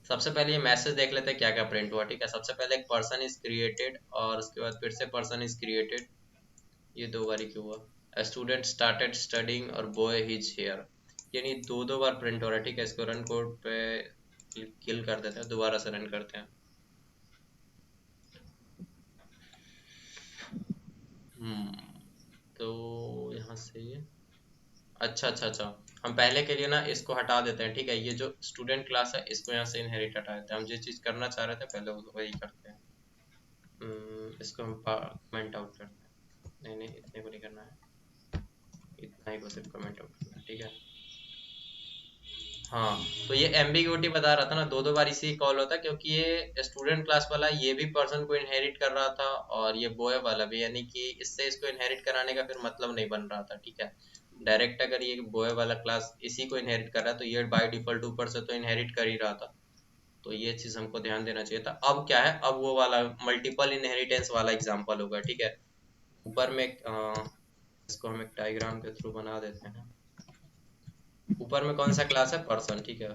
सबसे पहले ये मैसेज देख लेते हैं क्या क्या प्रिंट हुआ। ठीक है, सबसे पहले एक पर्सन इज क्रिएटेड, और उसके बाद फिर से पर्सन इज क्रिएटेड, ये 2 बारी क्यों हुआ। स्टूडेंट स्टार्टेड स्टडिंग, और बॉय इज हियर, यानी दो दो बार प्रिंट हो रहा है। ठीक है, इसको रन कोड पे किल कर देते हैं, दोबारा से रन करते हैं। तो यहाँ से अच्छा अच्छा अच्छा, हम पहले के लिए ना इसको हटा देते हैं। ठीक है, ये जो स्टूडेंट क्लास है इसको यहाँ से इनहेरिट हटा देते हैं, हम जिस चीज करना चाह रहे थे पहले वही करते हैं। इसको हम कमेंट आउट करते हैं, नहीं नहीं इतने को नहीं करना है, इतना ही को सिर्फ कमेंट आउट करना है। ठीक है, हाँ, तो ये एम्बिग्यूटी बता रहा था ना, दो दो बार इसी कॉल होता है, क्योंकि ये स्टूडेंट क्लास वाला ये भी पर्सन को इनहेरिट कर रहा था, और ये बॉय वाला भी, यानी कि इससे इसको इनहेरिट कराने का फिर मतलब नहीं बन रहा था। ठीक है, डायरेक्ट अगर ये बॉय वाला क्लास इसी को इनहेरिट कर रहा है, तो ये बाय डिफॉल्ट ऊपर से तो इनहेरिट कर ही रहा था, तो ये चीज हमको ध्यान देना चाहिए था। अब क्या है, अब वो वाला मल्टीपल इनहेरिटेंस वाला एग्जांपल होगा। ठीक है, ऊपर में इसको हम एक डायग्राम के थ्रू बना देते हैं। ऊपर में कौन सा क्लास है, पर्सन। ठीक है,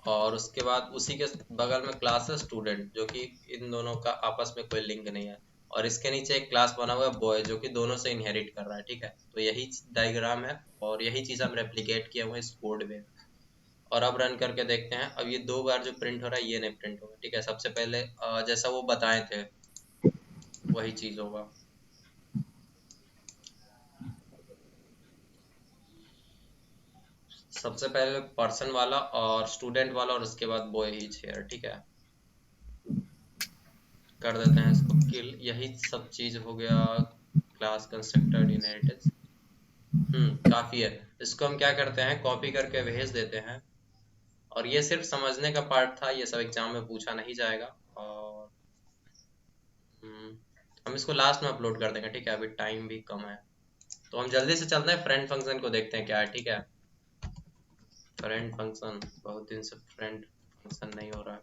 और उसके बाद उसी के बगल में क्लास है स्टूडेंट, जो कि इन दोनों का आपस में कोई लिंक नहीं है, और इसके नीचे एक क्लास बना हुआ है बॉय, जो कि दोनों से इनहेरिट कर रहा है। ठीक है, तो यही डायग्राम है, और यही चीज हम रेप्लिकेट किए हुए इस कोड में। और अब रन करके देखते हैं, अब ये 2 बार जो प्रिंट हो रहा है ये नहीं प्रिंट होगा। ठीक है, सबसे पहले जैसा वो बताए थे वही चीज होगा। सबसे पहले पर्सन वाला और स्टूडेंट वाला, और उसके बाद बॉय ही चेयर। ठीक है, कर देते हैं इसको किल, यही सब चीज हो गया। क्लास कंस्ट्रक्टर इनहेरिटेंस, काफी है। इसको हम क्या करते हैं, कॉपी करके भेज देते हैं, और ये सिर्फ समझने का पार्ट था, ये सब एग्जाम में पूछा नहीं जाएगा। और हम इसको लास्ट में अपलोड कर देंगे। ठीक है, अभी टाइम भी कम है, तो हम जल्दी से चलते हैं फ्रेंड फंक्शन को देखते हैं क्या है। ठीक है, फ्रेंड फंक्शन, बहुत दिन से फ्रेंड फंक्शन नहीं हो रहा है,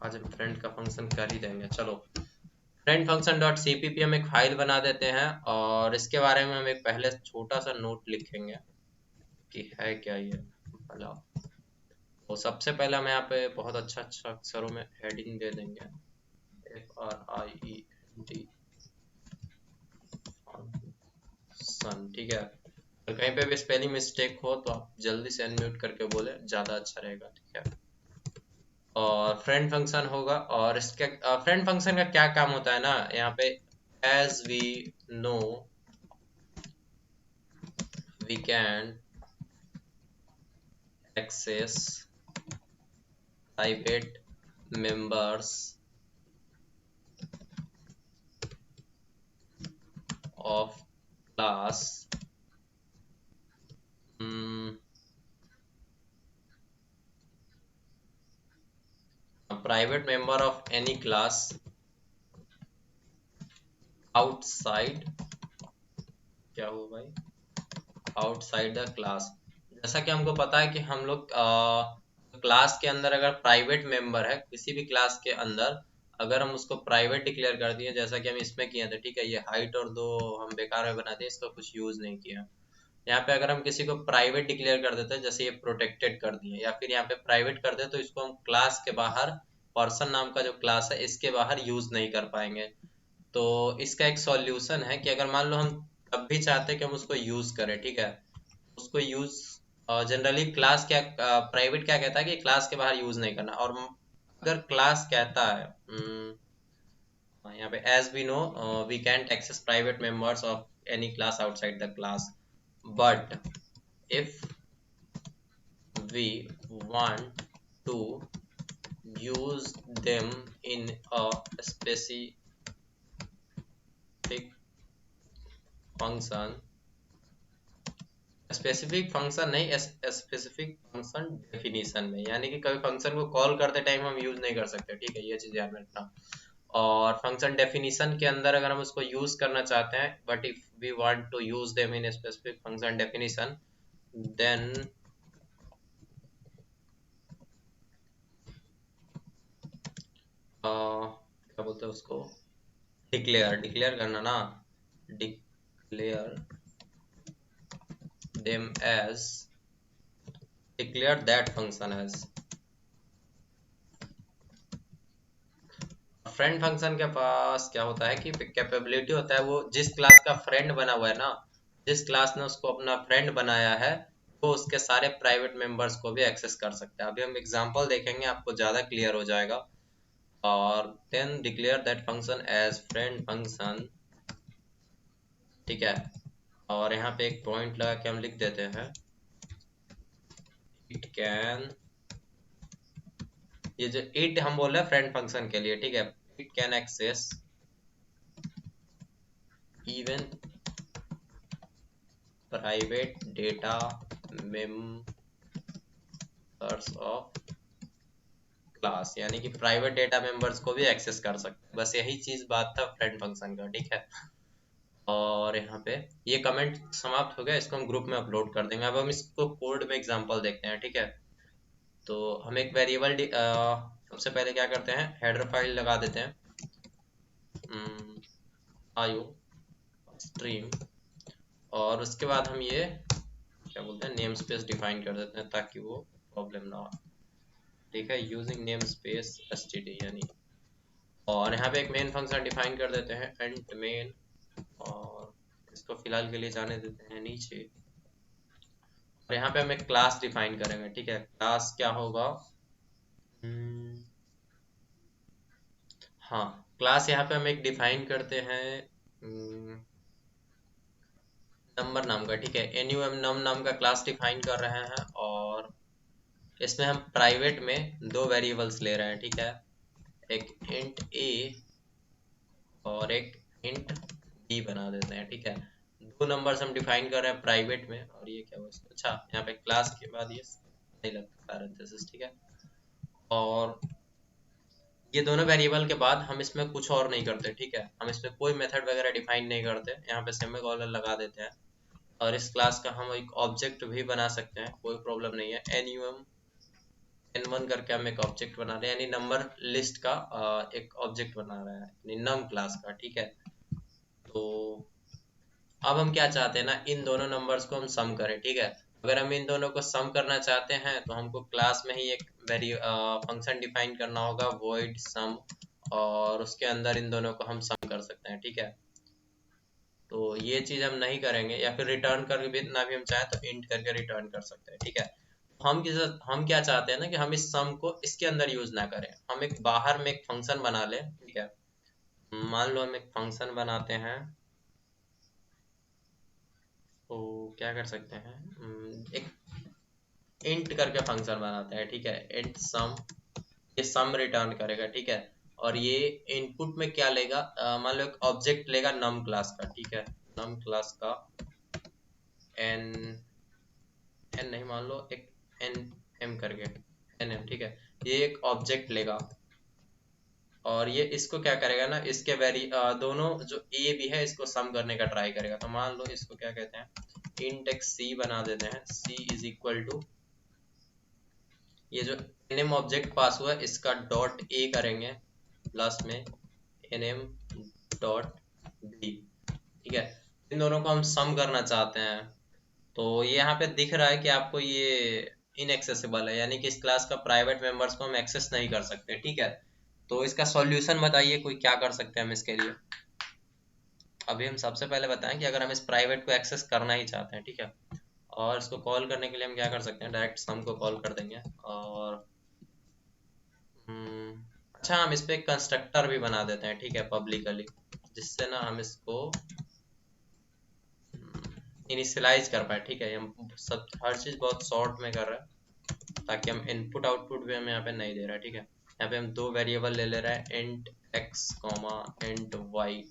आज हम फ्रेंड का फंक्शन कर ही देंगे। चलो, फ्रेंड फंक्शन डॉट सीपीपी हम एक फाइल बना देते हैं, और इसके बारे में हम एक पहले छोटा सा नोट लिखेंगे कि है क्या ये भला। तो सबसे पहले हम यहाँ पे बहुत अच्छा अक्षरों में हेडिंग दे देंगे FRIENT सन, ठीक है। और कहीं पे भी स्पेलिंग मिस्टेक हो तो आप जल्दी से अनम्यूट करके बोले, ज़्यादा अच्छा रहेगा, ठीक है। और फ्रेंड फंक्शन होगा, और इसके फ्रेंड फंक्शन का क्या काम होता है ना, यहाँ पे as we know we can access private members of class private member of any class outside, क्या हो भाई, आउटसाइड द क्लास। जैसा कि हमको पता है कि हम लोग क्लास के अंदर अगर प्राइवेट मेंबर है किसी भी क्लास के अंदर, अगर हम उसको प्राइवेट डिक्लेयर कर दिए, जैसा कि हम इसमें किए थे, ठीक है, ये हाइट और दो हम बेकार में बना दिए, इसका कुछ यूज नहीं किया। यहाँ पे अगर हम किसी को प्राइवेट डिक्लेयर कर देते हैं, जैसे ये प्रोटेक्टेड कर दिए, या फिर यहाँ पे प्राइवेट कर दे, तो इसको हम क्लास के बाहर, पर्सन नाम का जो क्लास है इसके बाहर यूज नहीं कर पाएंगे। तो इसका एक सॉल्यूशन है कि अगर मान लो हम कब भी चाहते हैं कि हम उसको यूज करें, ठीक है, उसको यूज जनरली क्लास क्या, प्राइवेट क्या कहता है कि क्लास के बाहर यूज नहीं करना, और अगर क्लास कहता है यहाँ पे as we know we can't access private members of any class outside the class, but if we want to use them in a specific function, specific function नहीं, स्पेसिफिक फंक्शन डेफिनेशन में, यानी कि कभी function को call करते time हम use नहीं कर सकते, ठीक है, ये चीज ध्यान रखना। और फंक्शन डेफिनेशन के अंदर अगर हम उसको यूज करना चाहते हैं, but if we want to use them in specific function definition, then क्या बोलते हैं उसको, डिक्लेयर करना ना, declare them as, declare that function as. Friend function के पास क्या होता है कि कैपेबिलिटी होता है, वो जिस क्लास का फ्रेंड बना हुआ है ना, जिस क्लास ने उसको अपना फ्रेंड बनाया है, वो उसके सारे प्राइवेट मेंबर्स को भी एक्सेस कर सकता है। अभी हम एग्जांपल देखेंगे, आपको ज्यादा क्लियर हो जाएगा। और then declare that function as friend function, ठीक है। और यहाँ पे एक पॉइंट लगा के हम लिख देते हैं, इट कैन, ये जो इट हम बोल रहे हैं फ्रेंड फंक्शन के लिए, ठीक है, it can access even private data members of class, यानी कि प्राइवेट डेटा मेंबर्स को भी एक्सेस कर सकते हैं। बस यही चीज बात था फ्रेंड फंक्शन का, ठीक है। और यहाँ पे ये कमेंट समाप्त हो गया, इसको हम ग्रुप में अपलोड कर देंगे। अब हम इसको कोड में एग्जांपल देखते हैं, ठीक है। तो हम एक वेरिएबल सबसे पहले क्या करते हैं, हेडर फाइल लगा देते हैं, आयो स्ट्रीम, और उसके बाद हम ये क्या बोलते हैं, नेम स्पेस डिफाइन कर देते हैं ताकि वो प्रॉब्लम ना हो, ठीक है, यूजिंग नेम स्पेस std यानी। और यहाँ पे एक मेन फंक्शन डिफाइन कर देते हैं, एंड मेन, और इसको फिलहाल के लिए जाने देते हैं नीचे। और यहाँ पे हम एक क्लास डिफाइन करेंगे, ठीक है। क्लास क्या होगा, हाँ, क्लास यहाँ पे हम एक डिफाइन करते हैं नंबर नाम का, ठीक है, num नाम का क्लास डिफाइन कर रहे हैं। और इसमें हम प्राइवेट में दो वेरिएबल्स ले रहे हैं, ठीक है, एक इंट a और एक इंट b बना देते हैं, ठीक है। दो नंबर्स हम डिफाइन कर रहे हैं प्राइवेट में, और ये क्या हुआ, अच्छा, यहाँ पे क्लास के बाद ये नहीं लगता पैरेंथेसिस, ठीक है। और ये दोनों वेरिएबल के बाद हम इसमें कुछ और नहीं करते, ठीक है, हम इसमें कोई मेथड वगैरह डिफाइन नहीं करते, यहाँ पे सेमीकोलन लगा देते हैं। और इस क्लास का हम एक ऑब्जेक्ट भी बना सकते हैं, कोई प्रॉब्लम नहीं है, num n1 करके हम एक ऑब्जेक्ट बना रहे हैं, यानी नंबर लिस्ट का एक ऑब्जेक्ट बना रहे हैं, यानी num क्लास का, ठीक है। तो अब हम क्या चाहते हैं ना, इन दोनों नंबर्स को हम सम करें, ठीक है। अगर हम इन दोनों को सम करना चाहते हैं तो हमको क्लास में ही एक फंक्शन डिफाइन करना होगा, void sum, और उसके अंदर इन दोनों को हम सम कर सकते हैं। ठीक है, तो ये चीज हम नहीं करेंगे, या फिर रिटर्न करके भी ना भी हम चाहें तो इंट करके रिटर्न कर सकते हैं। ठीक है, हम क्या चाहते हैं ना कि हम इस सम को इसके अंदर यूज ना करें, हम एक बाहर में एक फंक्शन बना लें। ठीक है, मान लो हम एक फंक्शन बनाते हैं, तो क्या कर सकते हैं, एक इंट करके फंक्शन बनाते हैं। ठीक है, इंट सम, ये सम रिटर्न करेगा। ठीक है, और ये इनपुट में क्या लेगा, मान लो एक ऑब्जेक्ट लेगा नम क्लास का। ठीक है, नम क्लास का एन एन नहीं, मान लो एक एन एम करके एन एम। ठीक है, ये एक ऑब्जेक्ट लेगा और ये इसको क्या करेगा ना, इसके दोनों जो ए भी है इसको सम करने का ट्राई करेगा। तो मान लो इसको क्या कहते हैं, इंट एक्स सी बना देते हैं, सी इज इक्वल टू ये जो एनएम ऑब्जेक्ट पास हुआ है इसका डॉट ए करेंगे प्लस में एनएम डॉट बी। ठीक है, इन दोनों को हम सम करना चाहते हैं, तो ये यहाँ पे दिख रहा है कि आपको ये इनएक्सेसिबल है, यानी कि इस क्लास का प्राइवेट मेंबर्स को हम एक्सेस नहीं कर सकते। ठीक है, तो इसका सॉल्यूशन बताइए, कोई क्या कर सकते हैं हम इसके लिए। अभी हम सबसे पहले बताएं कि अगर हम इस प्राइवेट को एक्सेस करना ही चाहते हैं, ठीक है, और इसको कॉल करने के लिए हम क्या कर सकते हैं, डायरेक्ट सम को कॉल कर देंगे। और अच्छा, हम इस पे एक कंस्ट्रक्टर भी बना देते हैं। ठीक है, पब्लिकली, जिससे ना हम इसको इनिशियलाइज कर पाए। ठीक है, हम सब हर चीज बहुत शॉर्ट में कर रहे हैं ताकि हम इनपुट आउटपुट भी हम यहाँ पे नहीं दे रहे हैं। ठीक है, यहाँ पे हम दो वेरिएबल ले ले रहे हैं, int x comma int y,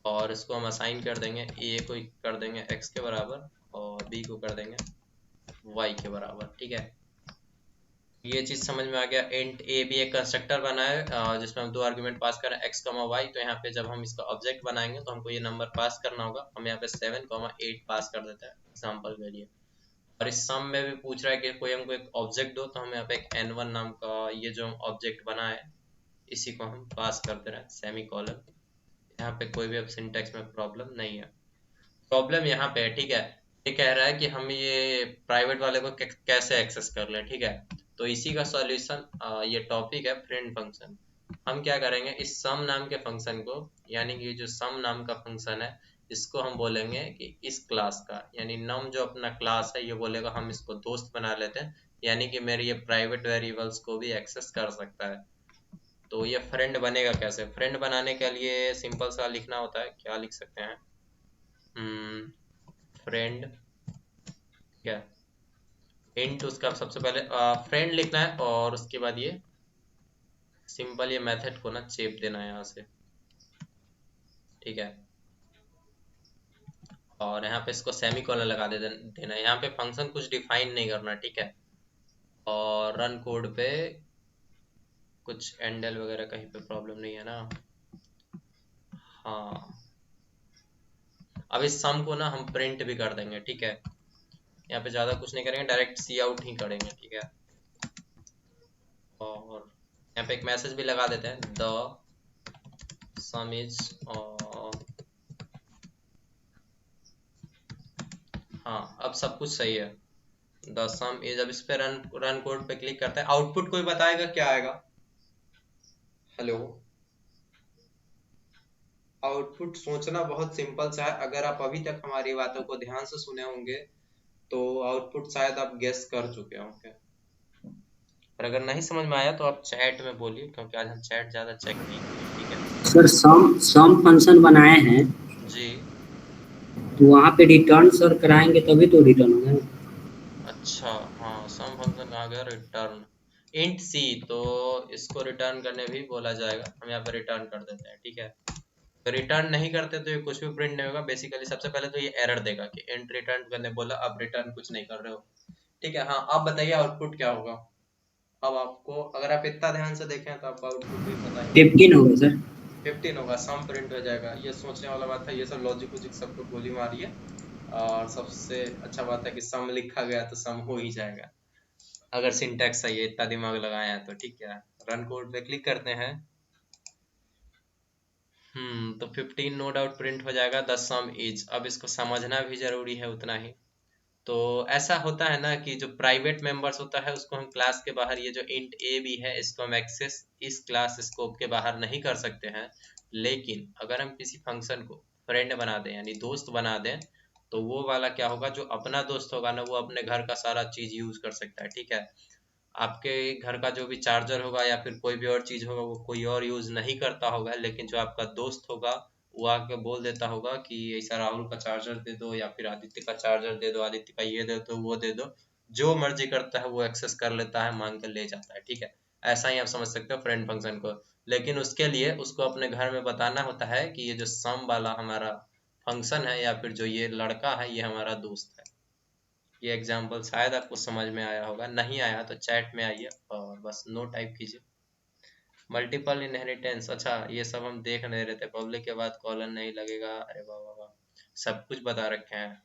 और इसको हम असाइन कर देंगे, ए को कर देंगे एक्स के बराबर और बी को कर देंगे वाई के बराबर। ठीक है, ये चीज समझ में आ गया। इंट ए भी एक कंस्ट्रक्टर बना है जिसमें हम दो आर्गुमेंट पास करें एक्स कमा वाई। तो यहाँ पे जब हम इसका ऑब्जेक्ट बनाएंगे तो हमको ये नंबर पास करना होगा, हम यहाँ पे 7,8 पास कर देते हैं एग्जाम्पल के लिए। और इस सम में भी पूछ रहा है कि कोई हमको एक ऑब्जेक्ट दो, तो हम यहाँ पे एक n1 नाम का ये जो ऑब्जेक्ट बना है इसी को हम पास कर दे रहे हैं, सेमी कॉलन। यहाँ पे कोई भी अब सिंटेक्स में प्रॉब्लम नहीं है। प्रॉब्लम यहाँ पे है, ठीक है, ये कह रहा है कि हम ये प्राइवेट वाले को कैसे एक्सेस कर लें। ठीक है, तो इसी का सॉल्यूशन ये टॉपिक है फ्रेंड फंक्शन। हम क्या करेंगे, इस सम नाम के फंक्शन को, यानी कि जो सम नाम का फंक्शन है इसको हम बोलेंगे कि इस क्लास का, यानी नम जो अपना क्लास है ये बोलेगा हम इसको दोस्त बना लेते हैं, यानी कि मेरे ये प्राइवेट वेरिएबल्स को भी एक्सेस कर सकता है। तो ये फ्रेंड बनेगा कैसे, फ्रेंड बनाने के लिए सिंपल सा लिखना होता है, क्या लिख सकते हैं, फ्रेंड, ठीक है, इंट उसका सबसे पहले फ्रेंड लिखना है और उसके बाद ये सिंपल ये मेथड को ना चेप देना है यहाँ से। ठीक है, और यहाँ पे इसको सेमी कॉलन लगा देना है, यहाँ पे फंक्शन कुछ डिफाइन नहीं करना। ठीक है, और रन कोड पे कुछ एंडल वगैरह कहीं पे प्रॉब्लम नहीं है ना। हाँ, अब इस सम को ना हम प्रिंट भी कर देंगे। ठीक है, यहाँ पे ज्यादा कुछ नहीं करेंगे, डायरेक्ट सी आउट ही करेंगे। ठीक है, और यहाँ पे एक मैसेज भी लगा देते हैं, द सम इज, हाँ अब सब कुछ सही है, द सम इज। अब इस पे रन कोड पे क्लिक करते हैं, आउटपुट कोई बताएगा क्या आएगा, हेलो। आउटपुट सोचना बहुत सिंपल सा है, अगर आप अभी तक हमारी बातों को ध्यान से सुने होंगे तो आउटपुट शायद आप गेस कर चुके होंगे, और अगर नहीं समझ में आया तो आप चैट में बोलिए, क्योंकि आज हम चैट ज्यादा चेक नहीं किए। ठीक है सर, सम फंक्शन बनाए हैं जी, तो वहाँ पे रिटर्न सर कराएंगे तभी तो रिटर्न होगा ना। अच्छा, हाँ सम फंक्शन आ गया रिटर्न, इंट सी, तो इसको रिटर्न करने भी बोला जाएगा, हम यहाँ पे रिटर्न कर देते हैं। ठीक है, तो रिटर्न नहीं करते तो ये कुछ भी प्रिंट नहीं होगा। बेसिकली सबसे पहले तो ये एरर देगा कि इंट रिटर्न करने बोला, अब रिटर्न कुछ नहीं कर रहे हो। ठीक है, हाँ आप बताइए आउटपुट क्या होगा। अब आपको अगर आप इतना ध्यान से देखें तो आपको आउटपुट भी पता ही होगा, 15 होगा सर। 15 होगा, सम प्रिंट हो जाएगा। ये सोचने वाला बात है, ये सब लॉजिक वॉजिक सबको गोली मारिए, और सबसे अच्छा बात है कि सम लिखा गया तो सम हो ही जाएगा, अगर सिंटैक्स सही है, इतना दिमाग लगाया है तो। ठीक है, रन कोड पे क्लिक करते हैं, तो 15 नो डाउट प्रिंट हो जाएगा, द सम इज। अब इसको समझना भी जरूरी है उतना ही, तो ऐसा होता है ना कि जो प्राइवेट मेंबर्स होता है उसको हम क्लास के बाहर, ये जो इंट ए भी है इसको हम एक्सेस इस क्लास स्कोप के बाहर नहीं कर सकते हैं। लेकिन अगर हम किसी फंक्शन को फ्रेंड बना दें यानी दोस्त बना दें, तो वो वाला क्या होगा, जो अपना दोस्त होगा ना वो अपने घर का सारा चीज यूज कर सकता है। ठीक है, आपके घर का जो भी चार्जर होगा या फिर कोई भी और चीज होगा वो कोई और यूज नहीं करता होगा, लेकिन जो आपका दोस्त होगा वो आके बोल देता होगा कि ऐसा राहुल का चार्जर दे दो या फिर आदित्य का चार्जर दे दो, आदित्य का ये दे दो वो दे दो, जो मर्जी करता है वो एक्सेस कर लेता है, मांग कर ले जाता है। ठीक है, ऐसा ही आप समझ सकते हो फ्रेंड फंक्शन को। लेकिन उसके लिए उसको अपने घर में बताना होता है कि ये जो सम वाला हमारा फंक्शन है या फिर जो ये लड़का है ये हमारा दोस्त है। ये एग्जाम्पल शायद आपको समझ में आया होगा, नहीं आया तो चैट में आइए और बस नो टाइप कीजिए। मल्टीपल इनहेरिटेंस, अच्छा ये सब हम देख नहीं रहे थे, पब्लिक के बाद कॉलन नहीं लगेगा, अरे वाह वाह वाह, सब कुछ बता रखे हैं,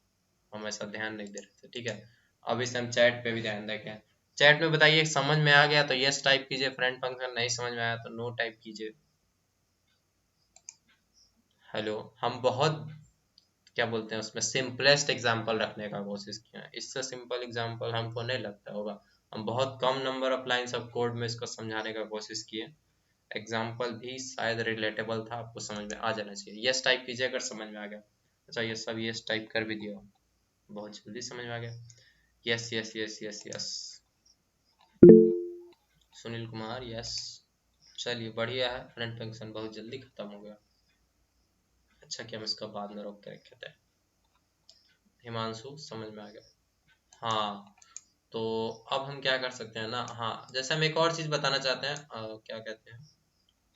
हम ऐसा ध्यान नहीं दे रहे थे। ठीक है, अब इसे हम चैट पे भी ध्यान देंगे। चैट में बताइए समझ में आ गया तो यस टाइप कीजिए, फ्रेंड फंक्शन नहीं समझ में आया तो नो टाइप कीजिए। हेलो, हम बहुत क्या बोलते हैं उसमें सिंपलेस्ट एग्जांपल रखने का कोशिश किया है, इससे सिंपल एग्जांपल हमको नहीं लगता होगा। हम बहुत कम number of lines of code में इसको समझाने का कोशिश किए। एग्जांपल भी शायद रिलेटेबल था, आपको समझ में आ जाना चाहिए। यस टाइप कीजिए अगर समझ में आ गया। अच्छा ये सब यस टाइप कर भी दिया, बहुत जल्दी समझ में आ गया। Yes yes yes yes yes, Sunil Kumar yes, चलिए बढ़िया है, फ्रेंड फंक्शन बहुत जल्दी खत्म हो गया। अच्छा कि हम इसका बाद में रोक के रखे थे। हिमांशु समझ में आ गया। हाँ, तो अब हम क्या कर सकते हैं ना, हाँ जैसे हम एक और चीज बताना चाहते हैं, क्या कहते हैं,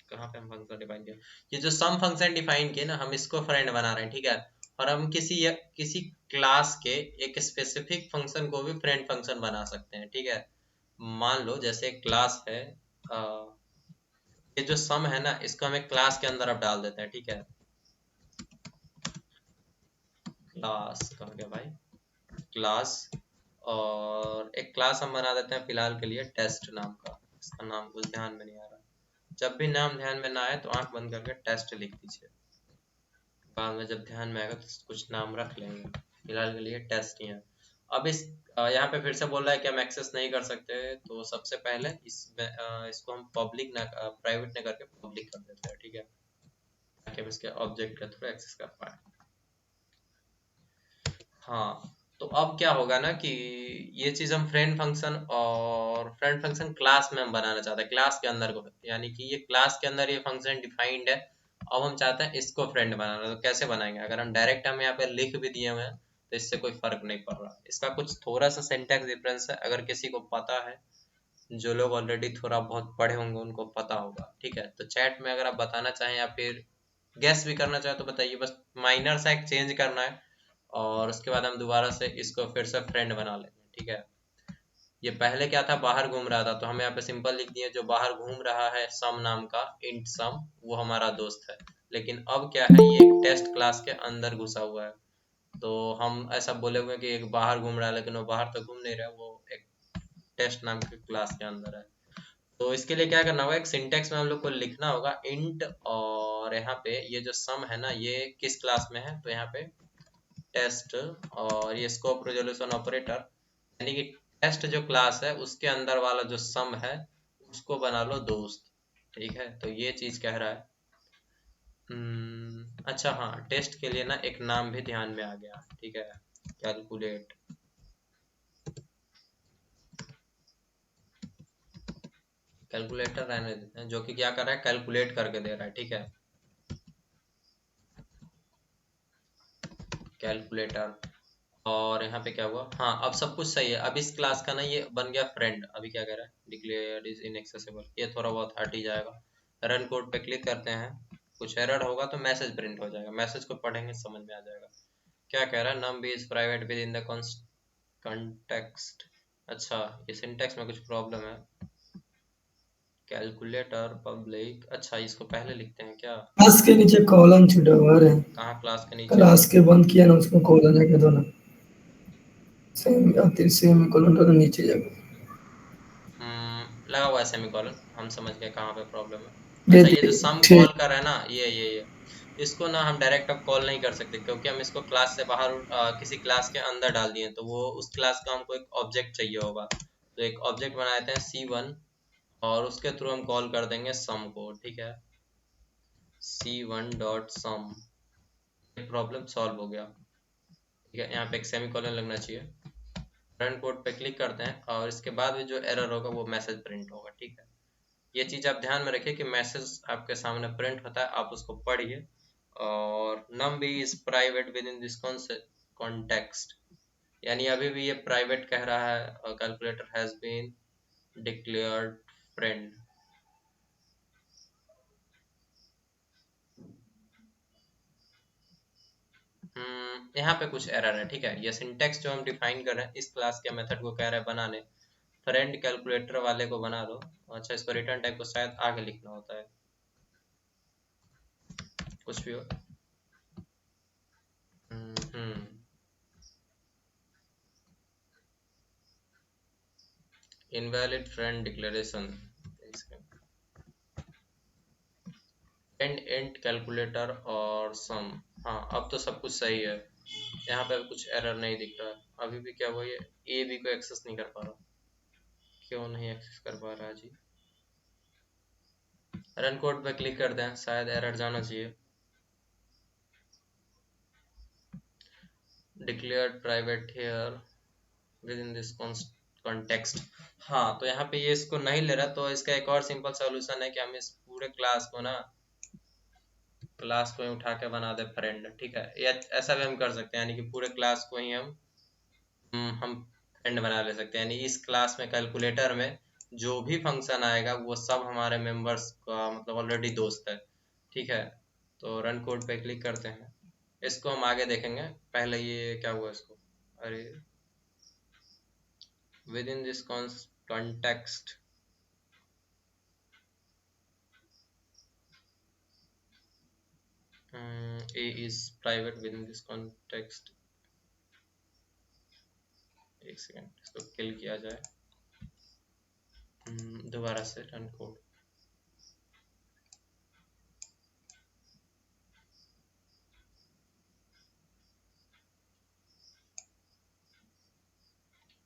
कहाँ पे हम फंक्शन डिफाइन किया, ये जो सम फंक्शन डिफाइन किए ना हम इसको फ्रेंड बना रहे हैं। ठीक है, और हम किसी क्लास के एक स्पेसिफिक फंक्शन को भी फ्रेंड फंक्शन बना सकते हैं। ठीक है, मान लो जैसे एक क्लास है, ये जो सम है ना इसको हम एक क्लास के अंदर अब डाल देते हैं। ठीक है, क्लास कहाँ गया भाई, क्लास, और एक क्लास हम बना देते हैं फिलहाल के लिए टेस्ट नाम का, इसका नाम कुछ ध्यान में नहीं आ रहा, जब भी नाम ध्यान में ना आए तो आंख बंद करके टेस्ट लिख दीजिए, बाद में जब ध्यान में आएगा तो कुछ नाम रख लेंगे, फिलहाल के लिए टेस्ट ही है। अब इस यहाँ पे फिर से बोल रहा है कि हम एक्सेस नहीं कर सकते, तो सबसे पहले इसको हम पब्लिक ना प्राइवेट ना करके पब्लिक कर देते हैं। ठीक है, ताकि हम इसके ऑब्जेक्ट के थ्रू एक्सेस कर पाए। हाँ, तो अब क्या होगा ना कि ये चीज हम फ्रेंड फंक्शन क्लास में हम बनाना चाहते हैं, क्लास के अंदर को, यानी कि ये क्लास के अंदर ये फंक्शन डिफाइंड है। अब हम चाहते हैं इसको फ्रेंड बनाना, तो कैसे बनाएंगे, अगर हम डायरेक्ट हम यहाँ पे लिख भी दिए हुए हैं तो इससे कोई फर्क नहीं पड़ रहा, इसका कुछ थोड़ा सा सिंटैक्स डिफरेंस है, अगर किसी को पता है, जो लोग ऑलरेडी थोड़ा बहुत पढ़े होंगे उनको पता होगा। ठीक है, तो चैट में अगर आप बताना चाहें या फिर गैस भी करना चाहें तो बताइए, बस माइनर सा एक चेंज करना है और उसके बाद हम दोबारा से इसको फिर से फ्रेंड बना लेंगे। ठीक है, ये पहले क्या था, बाहर घूम रहा था, तो हम यहाँ पे सिंपल लिख दिए जो बाहर घूम रहा है सम नाम का इंट सम, वो हमारा दोस्त है। लेकिन अब क्या है, ये एक टेस्ट क्लास के अंदर घुसा हुआ है, तो हम ऐसा बोले हुए कि एक बाहर घूम रहा है, लेकिन वो बाहर तो घूम नहीं रहा, वो एक टेस्ट नाम के क्लास के अंदर है। तो इसके लिए क्या करना होगा, एक सिंटेक्स में हम लोग को लिखना होगा इंट, और यहाँ पे ये जो सम है ना ये किस क्लास में है, तो यहाँ पे टेस्ट, और ये स्कोप रेजोल्यूशन ऑपरेटर, यानी कि टेस्ट जो क्लास है उसके अंदर वाला जो सम है उसको बना लो दोस्त। ठीक है, तो ये चीज कह रहा है। अच्छा हाँ, टेस्ट के लिए ना एक नाम भी ध्यान में आ गया। ठीक है, कैलकुलेट, कैलकुलेटर रहने देते हैं, जो कि क्या कर रहा है, कैलकुलेट करके दे रहा है। ठीक है, कैलकुलेटर, और यहाँ पे क्या हुआ, हाँ अब सब कुछ सही है। अब इस क्लास का ना ये बन गया फ्रेंड, अभी क्या कह रहा है, डिक्लेयर इज इनएक्सेसिबल, ये थोड़ा बहुत हट ही जाएगा। रन कोड पे क्लिक करते हैं, कुछ एरर होगा तो मैसेज प्रिंट हो जाएगा, मैसेज को पढ़ेंगे समझ में आ जाएगा। क्या कह रहा है, num B is private with in the context. अच्छा ये सिंटेक्स में कुछ प्रॉब्लम है, कैलकुलेटर पब्लिक, अच्छा इसको पहले लिखते हैं क्या, क्लास के नीचे कॉलन छुटा हुआ है, कहाँ क्लास के नीचे, क्लास के बंद किया ना उसमें कॉलन जाके दो ना, सेम कॉलन तो नीचे जाके लगा हुआ है सेमीकोलन, हम समझ गए कहाँ पे प्रॉब्लम है। दे अच्छा ये दे जो सम ठीक। कॉल कर रहा है ना, ये इसको ना हम डायरेक्ट अब कॉल नहीं कर सकते, क्योंकि हम इसको क्लास से बाहर किसी क्लास के अंदर डाल दिए, तो वो उस क्लास का हमको एक ऑब्जेक्ट चाहिए होगा। तो एक ऑब्जेक्ट बना देते हैं C1, और उसके थ्रू हम कॉल कर देंगे सम को। ठीक है, C1 डॉट सम, प्रॉब्लम सॉल्व हो गया। ठीक है, यहाँ पे एक सेमीकोलन लगना चाहिए। रन कोड पे क्लिक करते हैं और इसके बाद भी जो एरर होगा वो मैसेज प्रिंट होगा। ठीक है, ये चीज़ आप ध्यान में रखिए कि मैसेज आपके सामने प्रिंट होता है, आप उसको पढ़िए। और num b is private with in this context, यानी अभी भी ये प्राइवेट कह रहा है। Calculator has been declared friend. यहाँ पे कुछ एरर है। ठीक है, ये सिंटेक्स जो हम डिफाइन कर रहे हैं, इस क्लास के मेथड को कह रहे हैं बनाने, फ्रेंड कैलकुलेटर वाले को बना लो। अच्छा, इसको रिटर्न टाइप को शायद आगे लिखना होता है, कुछ भी हो। Invalid friend declaration, and and calculator और सम। हाँ, अब तो सब कुछ सही है, यहाँ पे कुछ एरर नहीं दिख रहा है। अभी भी क्या हुआ, ये ए बी को एक्सेस नहीं कर पा रहा। क्यों नहीं एक्सेस कर पा रहा है जी? रन कोड पे क्लिक करते हैं, शायद एरर जाना चाहिए। Declared private here with in this context. हाँ, तो यहाँ पे ये इसको नहीं ले रहा, तो इसका एक और सिंपल सॉल्यूशन है कि हम इस पूरे क्लास को ना, क्लास को ही उठा के बना दे फ्रेंड। ठीक है, या ऐसा भी हम कर सकते हैं, यानी कि पूरे क्लास को ही हम फ्रेंड बना ले सकते हैं। यानी इस क्लास में, कैलकुलेटर में जो भी फंक्शन आएगा वो सब हमारे मेंबर्स का मतलब ऑलरेडी दोस्त है। ठीक है, तो रन कोड पे क्लिक करते हैं, इसको हम आगे देखेंगे। पहले ये क्या हुआ इसको, अरे with in this context, A is private with in this context. एक सेकेंड, इसको किल किया जाए। दोबारा से रन कोड।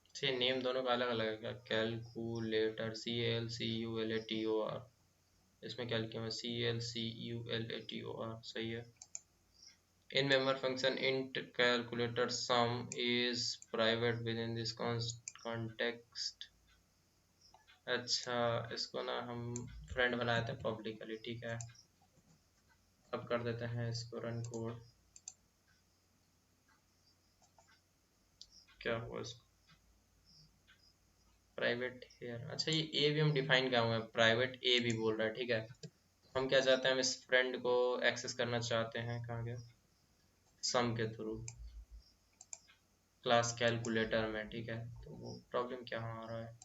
अच्छा, नेम दोनों का अलग अलग है। कैलकुलेटर CALCULATOR, इसमें क्या लिखा है CALCULATOR, सही है। In member function int calculator sum is private with in this context. अच्छा, इसको ना हम फ्रेंड बनाए थे पब्लिकली। ठीक है, अब कर देते हैं इसको रन कोड। क्या हुआ इसको, प्राइवेट हेयर। अच्छा, ये ए भी हम डिफाइन किया हुआ है, प्राइवेट ए भी बोल रहा है। ठीक है, हम क्या चाहते हैं, हम इस फ्रेंड को एक्सेस करना चाहते हैं, कहाँ गया, सम के थ्रू क्लास कैलकुलेटर में। ठीक है, तो वो प्रॉब्लम क्या आ रहा है,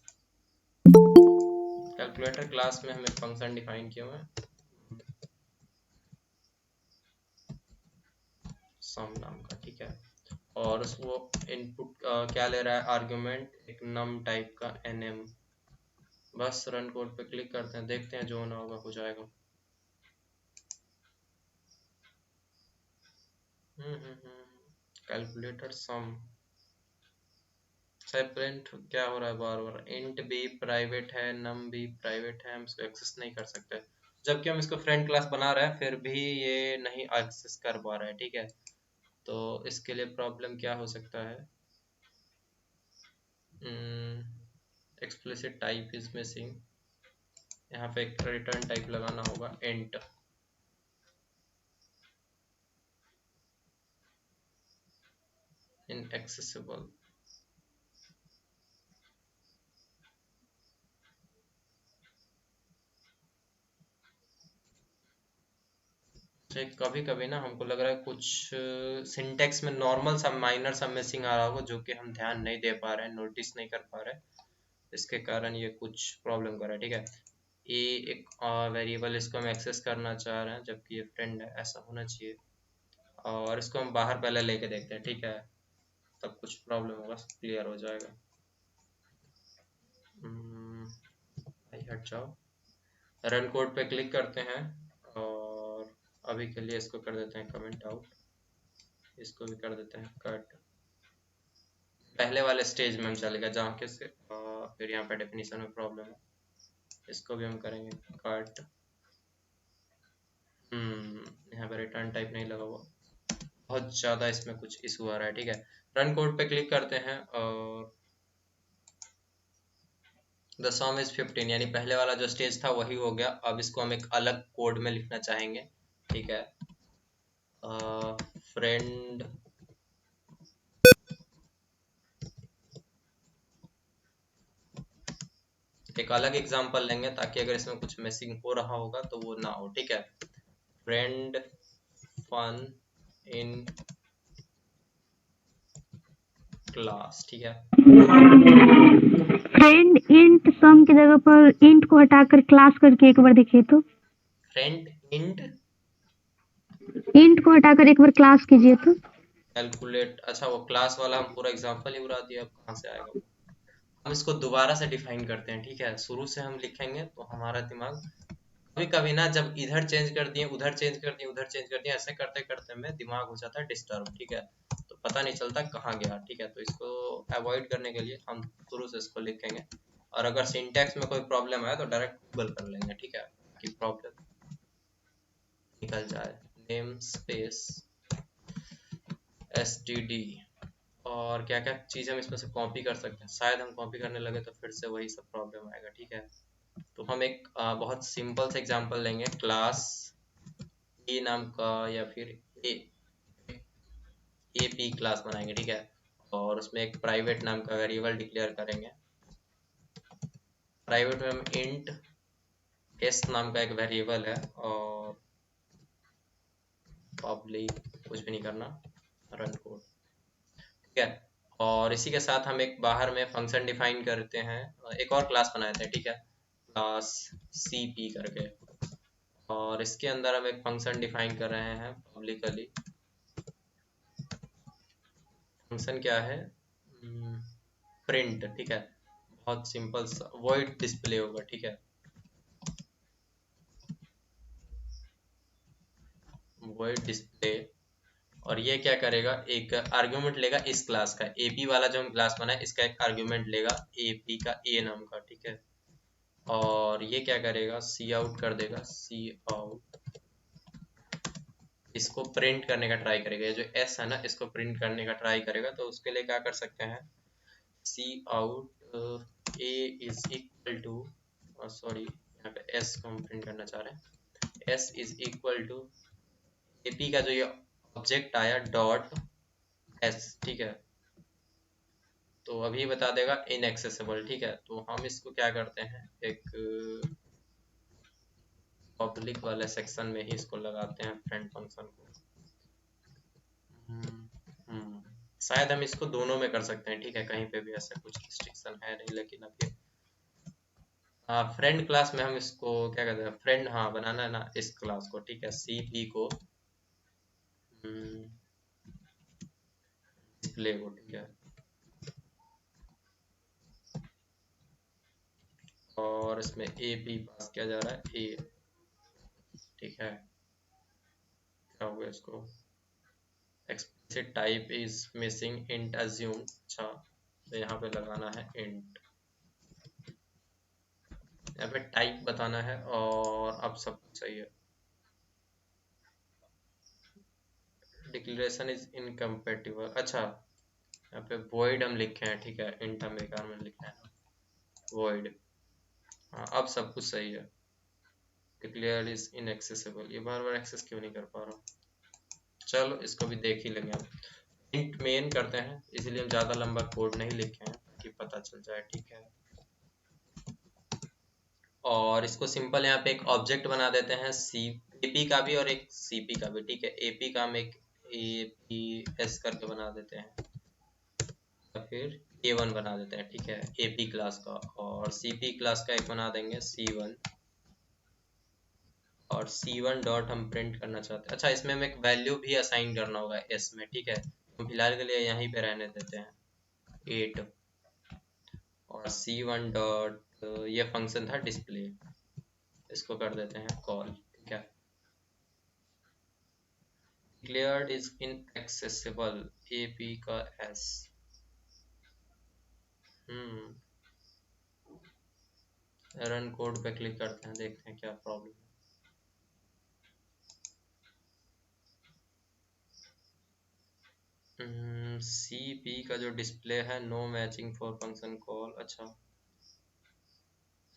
कैलकुलेटर क्लास में हमें फंक्शन डिफाइन किया हुआ है सम नाम का। ठीक है, और वो इनपुट क्या ले रहा है, आर्गुमेंट एक नम टाइप का nm। बस रन कोड पे क्लिक करते हैं, देखते हैं जो होना होगा हो जाएगा। कैलकुलेटर सम, शायद प्रिंट क्या हो रहा है बार बार, इंट भी प्राइवेट है, नम भी प्राइवेट है, हम इसको एक्सेस नहीं कर सकते, जबकि हम इसको फ्रेंड क्लास बना रहे हैं, फिर भी ये नहीं एक्सेस कर पा रहा है। ठीक है, तो इसके लिए प्रॉब्लम क्या हो सकता है, एक्सप्लिसिट टाइप इज मिसिंग। यहाँ पे एक रिटर्न टाइप लगाना होगा, इंट। इनएक्सेसिबल, कभी कभी ना हमको लग रहा है कुछ सिंटेक्स में नॉर्मल सा माइनर सा मिसिंग आ रहा होगा, जो कि हम ध्यान नहीं दे पा रहे हैं, नोटिस नहीं कर पा रहे हैं, इसके कारण ये कुछ प्रॉब्लम कर रहा है। ठीक है, ये एक वेरिएबल, इसको हम एक्सेस करना चाह रहे हैं जबकि ये फ्रेंड है, ऐसा होना चाहिए। और इसको हम बाहर पहले लेके देखते हैं। ठीक है, तब कुछ प्रॉब्लम होगा, क्लियर हो जाएगा। भाई हट जाओ, रन कोड पे क्लिक करते हैं और अभी के लिए इसको कर देते हैं कमेंट आउट, इसको भी कर देते हैं कट। पहले वाले स्टेज में हम चलेगा जहाँ के फिर यहाँ पे डेफिनेशन में प्रॉब्लम है, इसको भी हम करेंगे कट। यहाँ पे रिटर्न टाइप नहीं लगा हुआ, बहुत ज़्यादा इसमें कुछ इशू आ रहा है। ठीक है, रन कोड पे क्लिक करते हैं और द सम इज 15, यानी पहले वाला जो स्टेज था वही हो गया। अब इसको हम एक अलग कोड में लिखना चाहेंगे। ठीक है, फ्रेंड एक अलग एग्जांपल लेंगे ताकि अगर इसमें कुछ मिसिंग हो रहा होगा तो वो ना हो। ठीक है, फ्रेंड फन इन क्लास। ठीक है, फ्रेंड इंट सम की जगह पर इंट को हटाकर क्लास करके एक बार देखिए तो। फ्रेंड इंट को हटाकर एक बार क्लास कीजिए तो। कैलकुलेट, अच्छा वो क्लास वाला हम पूरा एग्जांपल ही उड़ा दिया, अब कहाँ से आएगा वो। हम इसको दोबारा से डिफाइन करते हैं। ठीक है, शुरू से हम लिखेंगे तो हमारा दिमाग कभी कभी ना जब इधर चेंज कर दिए उधर चेंज कर दिए उधर चेंज कर दिए ऐसे करते करते में दिमाग हो जाता है डिस्टर्ब। ठीक है, तो पता नहीं चलता कहाँ गया। ठीक है, तो इसको अवॉइड करने के लिए हम शुरू से इसको लिखेंगे, और अगर सिंटैक्स में कोई प्रॉब्लम आए तो डायरेक्ट गूगल कर लेंगे। ठीक है, कि प्रॉब्लम निकल जाए। नेम स्पेस std, और क्या क्या चीज़ हम इसमें से कॉपी कर सकते हैं, शायद हम कॉपी करने लगे तो फिर से वही सब प्रॉब्लम आएगा। ठीक है, तो हम एक बहुत सिंपल से एग्जांपल लेंगे, क्लास ए नाम का या फिर ए पी क्लास बनाएंगे। ठीक है, और उसमें एक प्राइवेट नाम का वेरिएबल डिक्लेयर करेंगे। प्राइवेट में हम इंट एस नाम का एक वेरिएबल है, और पब्लिक कुछ भी नहीं करना, रन कोड। ठीक है, और इसी के साथ हम एक बाहर में फंक्शन डिफाइन करते हैं, एक और क्लास बनाते हैं। ठीक है, क्लास सी पी करके, और इसके अंदर हम एक फंक्शन डिफाइन कर रहे हैं पब्लिकली। फंक्शन क्या है, प्रिंट। ठीक है, बहुत सिंपल सा वॉइड डिस्प्ले होगा। ठीक है, वॉइड डिस्प्ले, और ये क्या करेगा, एक आर्गुमेंट लेगा इस क्लास का, एपी वाला जो हम क्लास बनाए इसका एक आर्गुमेंट लेगा एपी का ए नाम का। ठीक है, और ये क्या करेगा, सी आउट कर देगा, सी आउट इसको प्रिंट करने का ट्राई करेगा। ये जो एस है ना इसको प्रिंट करने का ट्राई करेगा, तो उसके लिए क्या कर सकते हैं, cout a is equal to, sorry यहाँ पे एस को हम प्रिंट करना चाह रहे हैं, S is equal to AP का जो ये ऑब्जेक्ट आया डॉट एस। ठीक है, तो अभी बता देगा इनएक्सेसिबल। ठीक है, तो हम इसको क्या करते हैं, एक पब्लिक वाले सेक्शन में ही इसको लगाते हैं फ्रेंड फंक्शन को। शायद हम इसको दोनों में कर सकते हैं। ठीक है, कहीं पे भी ऐसा कुछ रिस्ट्रिक्शन है नहीं, लेकिन अभी फ्रेंड क्लास में हम इसको क्या कहते हैं, फ्रेंड हाँ बनाना है ना इस क्लास को। ठीक है, सी पी को डिस्प्ले को। ठीक है, और इसमें ए पी पास किया जा रहा है ए। ठीक है, क्या हो गया इसको, explicit type is missing int assume। अच्छा, तो यहाँ पे लगाना है int, यहाँ पे टाइप बताना है, और अब सब कुछ सही है। डिक्लेरेशन इज इनकम्पेटिबल, अच्छा यहाँ पे void हम लिखे हैं। ठीक है, int हम बेकार में लिखे हैं void। हाँ, अब सब कुछ सही है। डिक्लेयर इज इनएक्सेसिबल, ये बार बार एक्सेस क्यों नहीं कर पा रहा, चलो इसको भी देख ही लेंगे हम। इंट मेन करते हैं, इसलिए हम ज़्यादा लंबा कोड नहीं लिखे हैं ताकि पता चल जाए। ठीक है, और इसको सिंपल यहाँ पे एक ऑब्जेक्ट बना देते हैं सी एपी का भी और एक सीपी का भी। ठीक है, एपी का हम एक एपी एस करके बना देते हैं, या फिर A1 बना देते हैं। ठीक है, एपी क्लास का, और सीपी क्लास का एक बना देंगे C1, और C1 डॉट हम प्रिंट करना चाहते हैं। अच्छा, इसमें हम एक वैल्यू भी असाइन करना होगा एस में। ठीक है, तो फिलहाल के लिए यहीं पे रहने देते हैं 8, और C1 डॉट ये फंक्शन था डिस्प्ले, इसको कर देते हैं कॉल। ठीक है, डिक्लेयर्ड इज inaccessible, AP का S। रन कोड पे क्लिक करते हैं, देखते हैं क्या प्रॉब्लम है। CP का जो डिस्प्ले है, no matching for function call. अच्छा,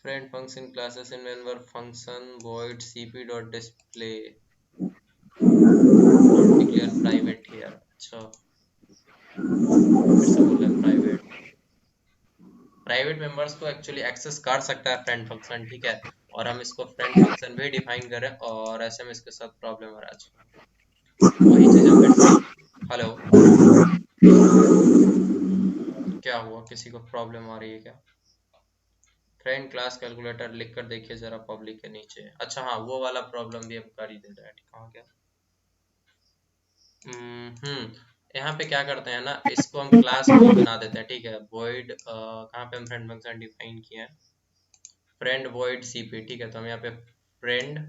friend function classes in member function void cp dot display not declare private here. अच्छा, फिर से बोल रहे हैं प्राइवेट मेंबर्स को एक्चुअली एक्सेस कर सकता है फ्रेंड फंक्शन, ठीक है, और हम इसको फ्रेंड फंक्शन भी डिफाइन करें और ऐसे में इसके साथ प्रॉब्लम आ रहा है। अच्छा, वही चीज हम फिर से, हेलो, क्या हुआ, किसी को प्रॉब्लम आ रही है क्या? फ्रेंड क्लास कैलकुलेटर लिख कर देखिए जरा पब्लिक के नीचे। अच्छा हाँ, वो वाला प्रॉब्लम भी हम कर ही दे रहे हैं। कहाँ गया? यहाँ पे क्या करते हैं ना, इसको हम क्लास को बना देते हैं, ठीक है, void कहाँ पे हम फ्रेंड फंक्शन डिफाइन किए हैं, फ्रेंड void cp, ठीक है, तो हम यहाँ पे फ्रेंड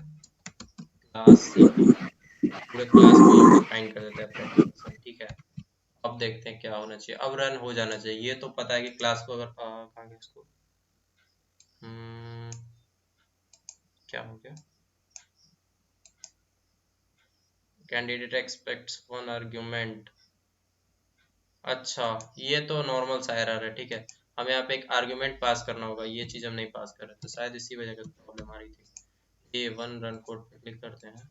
क्लास cp, पूरे क्लास को हम डिफाइन कर देते हैं फ्रेंड फंक्शन, ठीक है। अब देखते हैं क्या होना चाहिए, अब रन हो जाना चाहिए। ये तो पता है कि क्लास को अगर कहाँ गया इसको, क्या हो गया, कैंडिडेट एक्सपेक्ट्स वन आर्ग्यूमेंट। अच्छा, ये तो नॉर्मल सा एरर है, ठीक है, हमें यहाँ पे एक आर्ग्यूमेंट पास करना होगा, ये चीज हम नहीं पास कर रहे, तो शायद इसी वजह से प्रॉब्लम आ रही थी। ये वन रन कोड पे क्लिक करते हैं,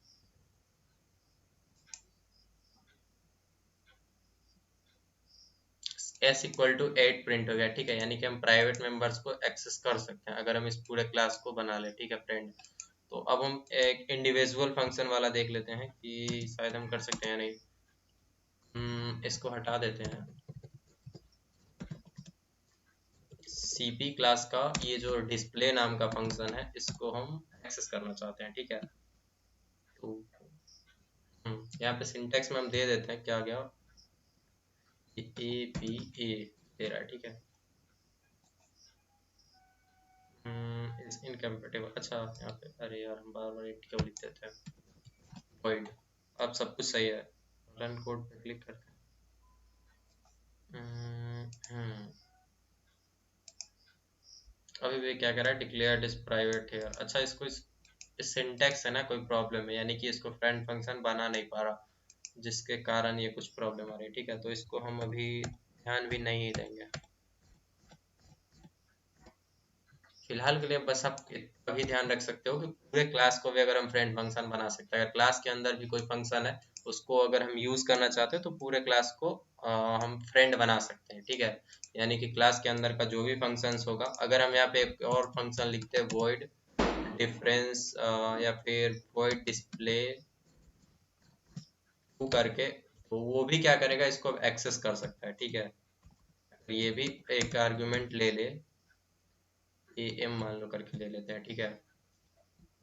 s इक्वल टू 8 प्रिंट हो गया, ठीक है, यानी कि हम प्राइवेट मेंबर्स को एक्सेस कर सकते हैं अगर हम इस पूरे क्लास को बना ले, ठीक है फ्रेंड। तो अब हम एक इंडिविजुअल फंक्शन वाला देख लेते हैं कि शायद हम कर सकते हैं या नहीं। इसको हटा देते हैं, cp क्लास का ये जो डिस्प्ले नाम का फंक्शन है, इसको हम एक्सेस करना चाहते हैं, ठीक है। तो यहाँ पे सिंटेक्स में हम दे देते हैं, क्या गया, APA दे रहा है, ठीक है। Is incompatible. अच्छा, यहाँ पे अरे यार, हम बार बार एट क्यों लिख देते हैं, void। अब सब कुछ सही है, रन कोड पे क्लिक करते हैं। अभी भी क्या कर रहा है, डिक्लेयर्ड इज प्राइवेट हियर। अच्छा, इसको इस सिंटेक्स है ना कोई प्रॉब्लम है, यानी कि इसको फ्रेंड फंक्शन बना नहीं पा रहा, जिसके कारण ये कुछ प्रॉब्लम आ रही है, ठीक है, तो इसको हम अभी ध्यान भी नहीं देंगे फिलहाल के लिए। बस आप इतना भी ध्यान रख सकते हो कि पूरे क्लास को भी अगर हम फ्रेंड फंक्शन बना सकते हैं, अगर क्लास के अंदर भी कोई फंक्शन है उसको अगर हम यूज करना चाहते हैं तो पूरे क्लास को हम फ्रेंड बना सकते हैं, ठीक है। यानी कि क्लास के अंदर का जो भी फंक्शंस होगा, अगर हम यहाँ पे एक और फंक्शन लिखते हैं void डिफरेंस या फिर void डिस्प्ले करके, तो वो भी क्या करेगा, इसको एक्सेस कर सकता है, ठीक है। ये भी एक आर्गुमेंट ले ले, am मान लो करके ले लेते हैं, ठीक है,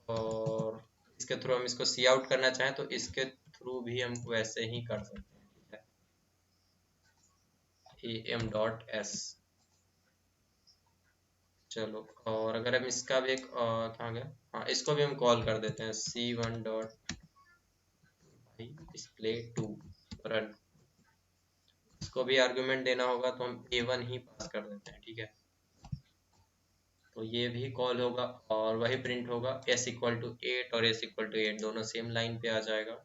और इसके थ्रू हम इसको सी आउट करना चाहें तो इसके थ्रू भी हम वैसे ही कर सकते हैं, ठीक है, am.s। चलो, और अगर हम इसका भी एक कहाँ गया, हाँ, इसको भी हम कॉल कर देते हैं, c1 dot display to run. इसको भी आर्गुमेंट देना होगा तो हम a1 ही पास कर देते हैं, ठीक है। तो ये भी कॉल होगा और वही प्रिंट होगा, s इक्वल टू 8 और s इक्वल टू 8 दोनों सेम लाइन पे आ जाएगा।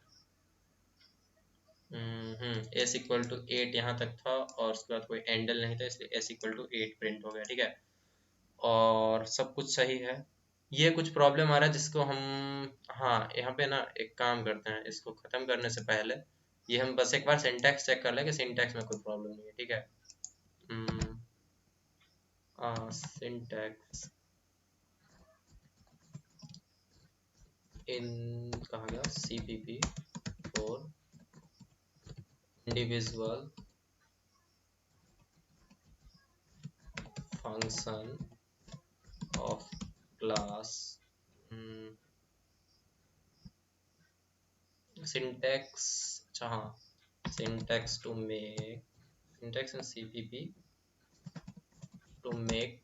s इक्वल टू 8 यहाँ तक था और उसके बाद कोई एंडल नहीं था, इसलिए s इक्वल टू 8 प्रिंट हो गया, ठीक है, और सब कुछ सही है। ये कुछ प्रॉब्लम आ रहा है जिसको हम, हाँ, यहाँ पे ना एक काम करते हैं, इसको ख़त्म करने से पहले ये हम बस एक बार सिंटैक्स चेक कर लें कि सिंटैक्स में कोई प्रॉब्लम नहीं है, ठीक है। सिंटैक्स इन कहाँ गया, cpp for individual function of class, syntax, अच्छा हाँ, syntax to make, syntax in cpp to make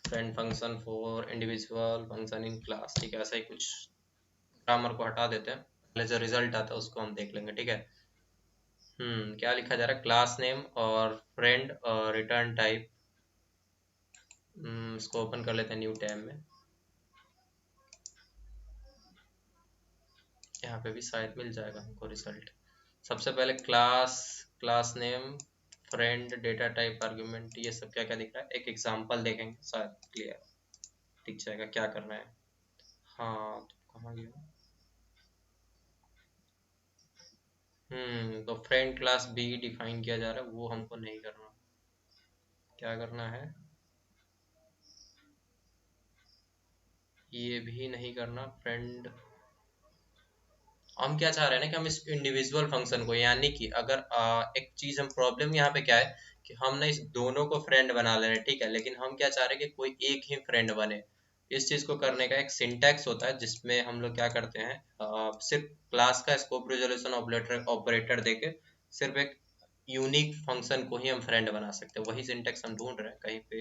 friend function for individual function in class, ठीक है, ऐसा ही कुछ। ग्रामर को हटा देते हैं, पहले जो रिजल्ट आता है उसको हम देख लेंगे, ठीक है। क्या लिखा जा रहा है, क्लास नेम और फ्रेंड और रिटर्न टाइप। इसको ओपन कर लेते हैं न्यू टैब में, यहाँ पे भी शायद मिल जाएगा हमको रिजल्ट। सबसे पहले class name, friend, data type, argument, ये सब क्या क्या दिख रहा है, एक एग्जांपल देखेंगे शायद क्लियर दिख जाएगा क्या करना है। हाँ तो कहाँ गया, तो फ्रेंड क्लास बी डिफाइन किया जा रहा है, वो हमको नहीं करना। क्या करना है, ये भी नहीं करना। फ्रेंड, हम क्या चाह रहे हैं ना कि हम इस इंडिविजुअल फंक्शन को, यानी कि अगर एक चीज हम प्रॉब्लम यहाँ पे क्या है कि हम ना इस दोनों को फ्रेंड बना ले रहे हैं, ठीक है, लेकिन हम क्या चाह रहे हैं कि कोई एक ही फ्रेंड बने। इस चीज को करने का एक सिंटैक्स होता है जिसमें हम लोग क्या करते हैं, सिर्फ क्लास का स्कोप रिजोल्यूशन ऑपरेटर देके सिर्फ एक यूनिक फंक्शन को ही हम फ्रेंड बना सकते हैं। वही सिंटैक्स हम ढूंढ रहे हैं, कहीं पे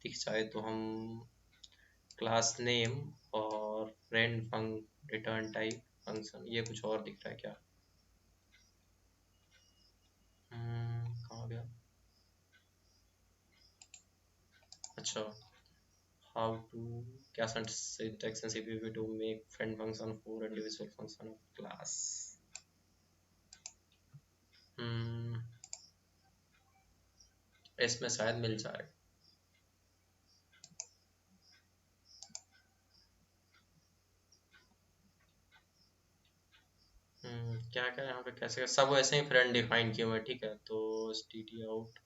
दिख जाए तो हम क्लास नेम और फ्रेंड रिटर्न टाइप फंक्शन, ये कुछ और दिख रहा है क्या, कहाँ गया, अच्छा, हाउ टू, क्या syntax and CPP to make friend function for individual function of class. इसमें शायद मिल जाए। क्या क्या यहाँ पे कैसे, सब वैसे ही फ्रेंड डिफाइन किए हुए हैं, ठीक है, तो टी आउट,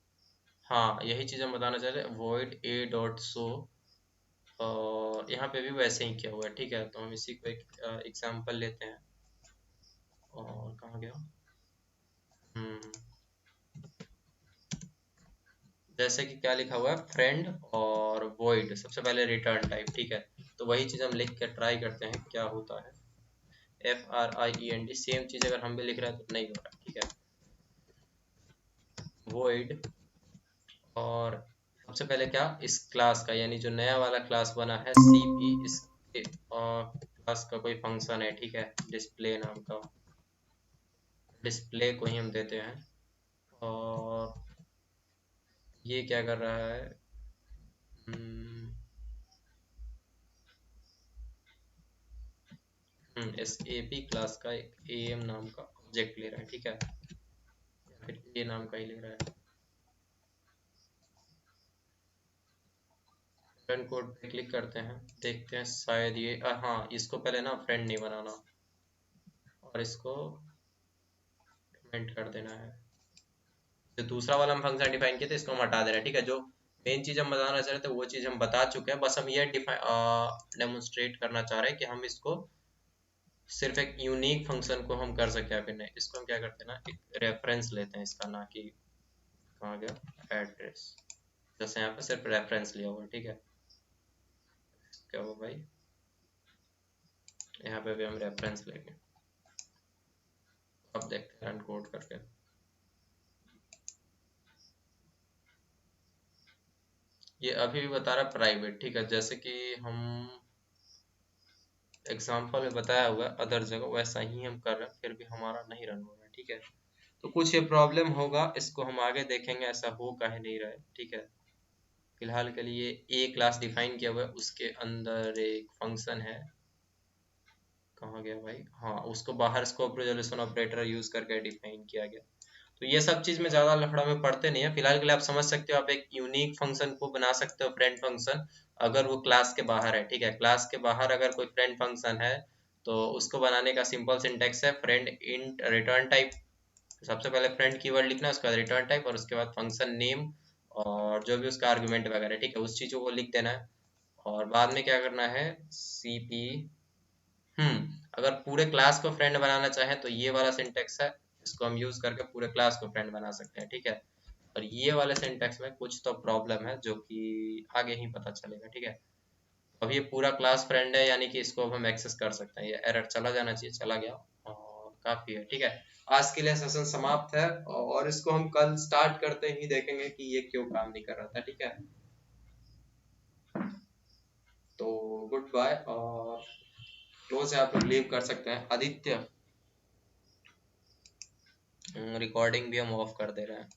हाँ यही चीज़ हम बताना चाह रहे हैं, void a डॉट शो, और यहाँ पे भी वैसे ही किया हुआ है, ठीक है, तो हम इसी को एक एग्जांपल लेते हैं। और कहाँ गया, हम्म जैसे कि क्या लिखा हुआ है, फ्रेंड और void, सबसे पहले रिटर्न टाइप, ठीक है, तो वही चीज़ हम लिख के ट्राई करते हैं क्या होता है। FRIEND, सेम चीज़ अगर हम भी लिख रहे हैं तो नहीं हो रहा, ठीक है, void, और सबसे पहले क्या, इस क्लास का, यानी जो नया वाला क्लास बना है CP, इसके क्लास का कोई फंक्शन है, ठीक है, डिस्प्ले नाम का, डिस्प्ले को ही हम देते हैं। और ये क्या कर रहा है, इस AP क्लास का एक AM नाम का ऑब्जेक्ट ले रहा है, ठीक है, या फिर A नाम का ही ले रहा है। फ्रेंड कोड पे क्लिक करते हैं, देखते हैं शायद ये हाँ, इसको पहले ना फ्रेंड नहीं बनाना और इसको कमेंट कर देना है। जो दूसरा वाला हम फंक्शन डिफाइन किया था इसको हम हटा दे रहे हैं, ठीक है, जो मेन चीज हम बताना चाह रहे थे वो चीज हम बता चुके हैं, बस हम ये डेमोन्स्ट्रेट करना चाह रहे हैं कि हम इसको सिर्फ एक यूनिक फंक्शन को हम कर सके या फिर नहीं। इसको हम क्या करते हैं ना, एक रेफरेंस लेते हैं इसका, ना कि कहाँ गया एड्रेस, जैसे यहाँ पे सिर्फ रेफरेंस लिया हुआ है, ठीक है, क्या हुआ भाई, यहाँ पे भी हम रेफरेंस लेंगे। अब देखते हैं रन कोड करके, ये अभी भी बता रहा है प्राइवेट, ठीक है, जैसे कि हम एग्जाम्पल में बताया हुआ है अदर जगह वैसा ही हम कर रहे हैं, फिर भी हमारा नहीं रन हो रहा है, ठीक है, तो कुछ ये प्रॉब्लम होगा, इसको हम आगे देखेंगे ऐसा हो काहे नहीं रहा है, ठीक है। फिलहाल के लिए ए क्लास डिफाइन किया हुआ है, उसके अंदर एक फंक्शन है, कहाँ गया भाई, हाँ उसको बाहर स्कोप रिजोल्यूशन ऑपरेटर यूज करके डिफाइन किया गया। तो ये सब चीज में ज्यादा लफड़ा में पढ़ते नहीं है, फिलहाल के लिए आप समझ सकते हो, आप एक यूनिक फंक्शन को बना सकते हो फ्रेंड फंक्शन, अगर वो क्लास के बाहर है, ठीक है, क्लास के बाहर अगर कोई फ्रेंड फंक्शन है तो उसको बनाने का सिंपल सिंटेक्स है फ्रेंड इंट रिटर्न टाइप। सबसे पहले फ्रेंड कीवर्ड लिखना है, उसके बाद रिटर्न टाइप, और उसके बाद फंक्शन नेम और जो भी उसका आर्गुमेंट वगैरह, ठीक है, उस चीजों को लिख देना है। और बाद में क्या करना है, CP, अगर पूरे क्लास को फ्रेंड बनाना चाहें तो ये वाला सिंटेक्स है, इसको हम यूज करके पूरे क्लास को फ्रेंड बना सकते हैं, ठीक है। और ये वाले सिंटेक्स में कुछ तो प्रॉब्लम है जो कि आगे ही पता चलेगा, ठीक है। अब ये पूरा क्लास फ्रेंड है, यानी कि इसको अब हम एक्सेस कर सकते हैं, ये एरर चला जाना चाहिए, चला गया, और काफी है, ठीक है। आज के लिए सेशन समाप्त है, और इसको हम कल स्टार्ट करते ही देखेंगे कि ये क्यों काम नहीं कर रहा था, ठीक है। तो गुड बाय, और क्लोज है, आप लोग लीव कर सकते हैं। आदित्य, रिकॉर्डिंग भी हम ऑफ कर दे रहे हैं।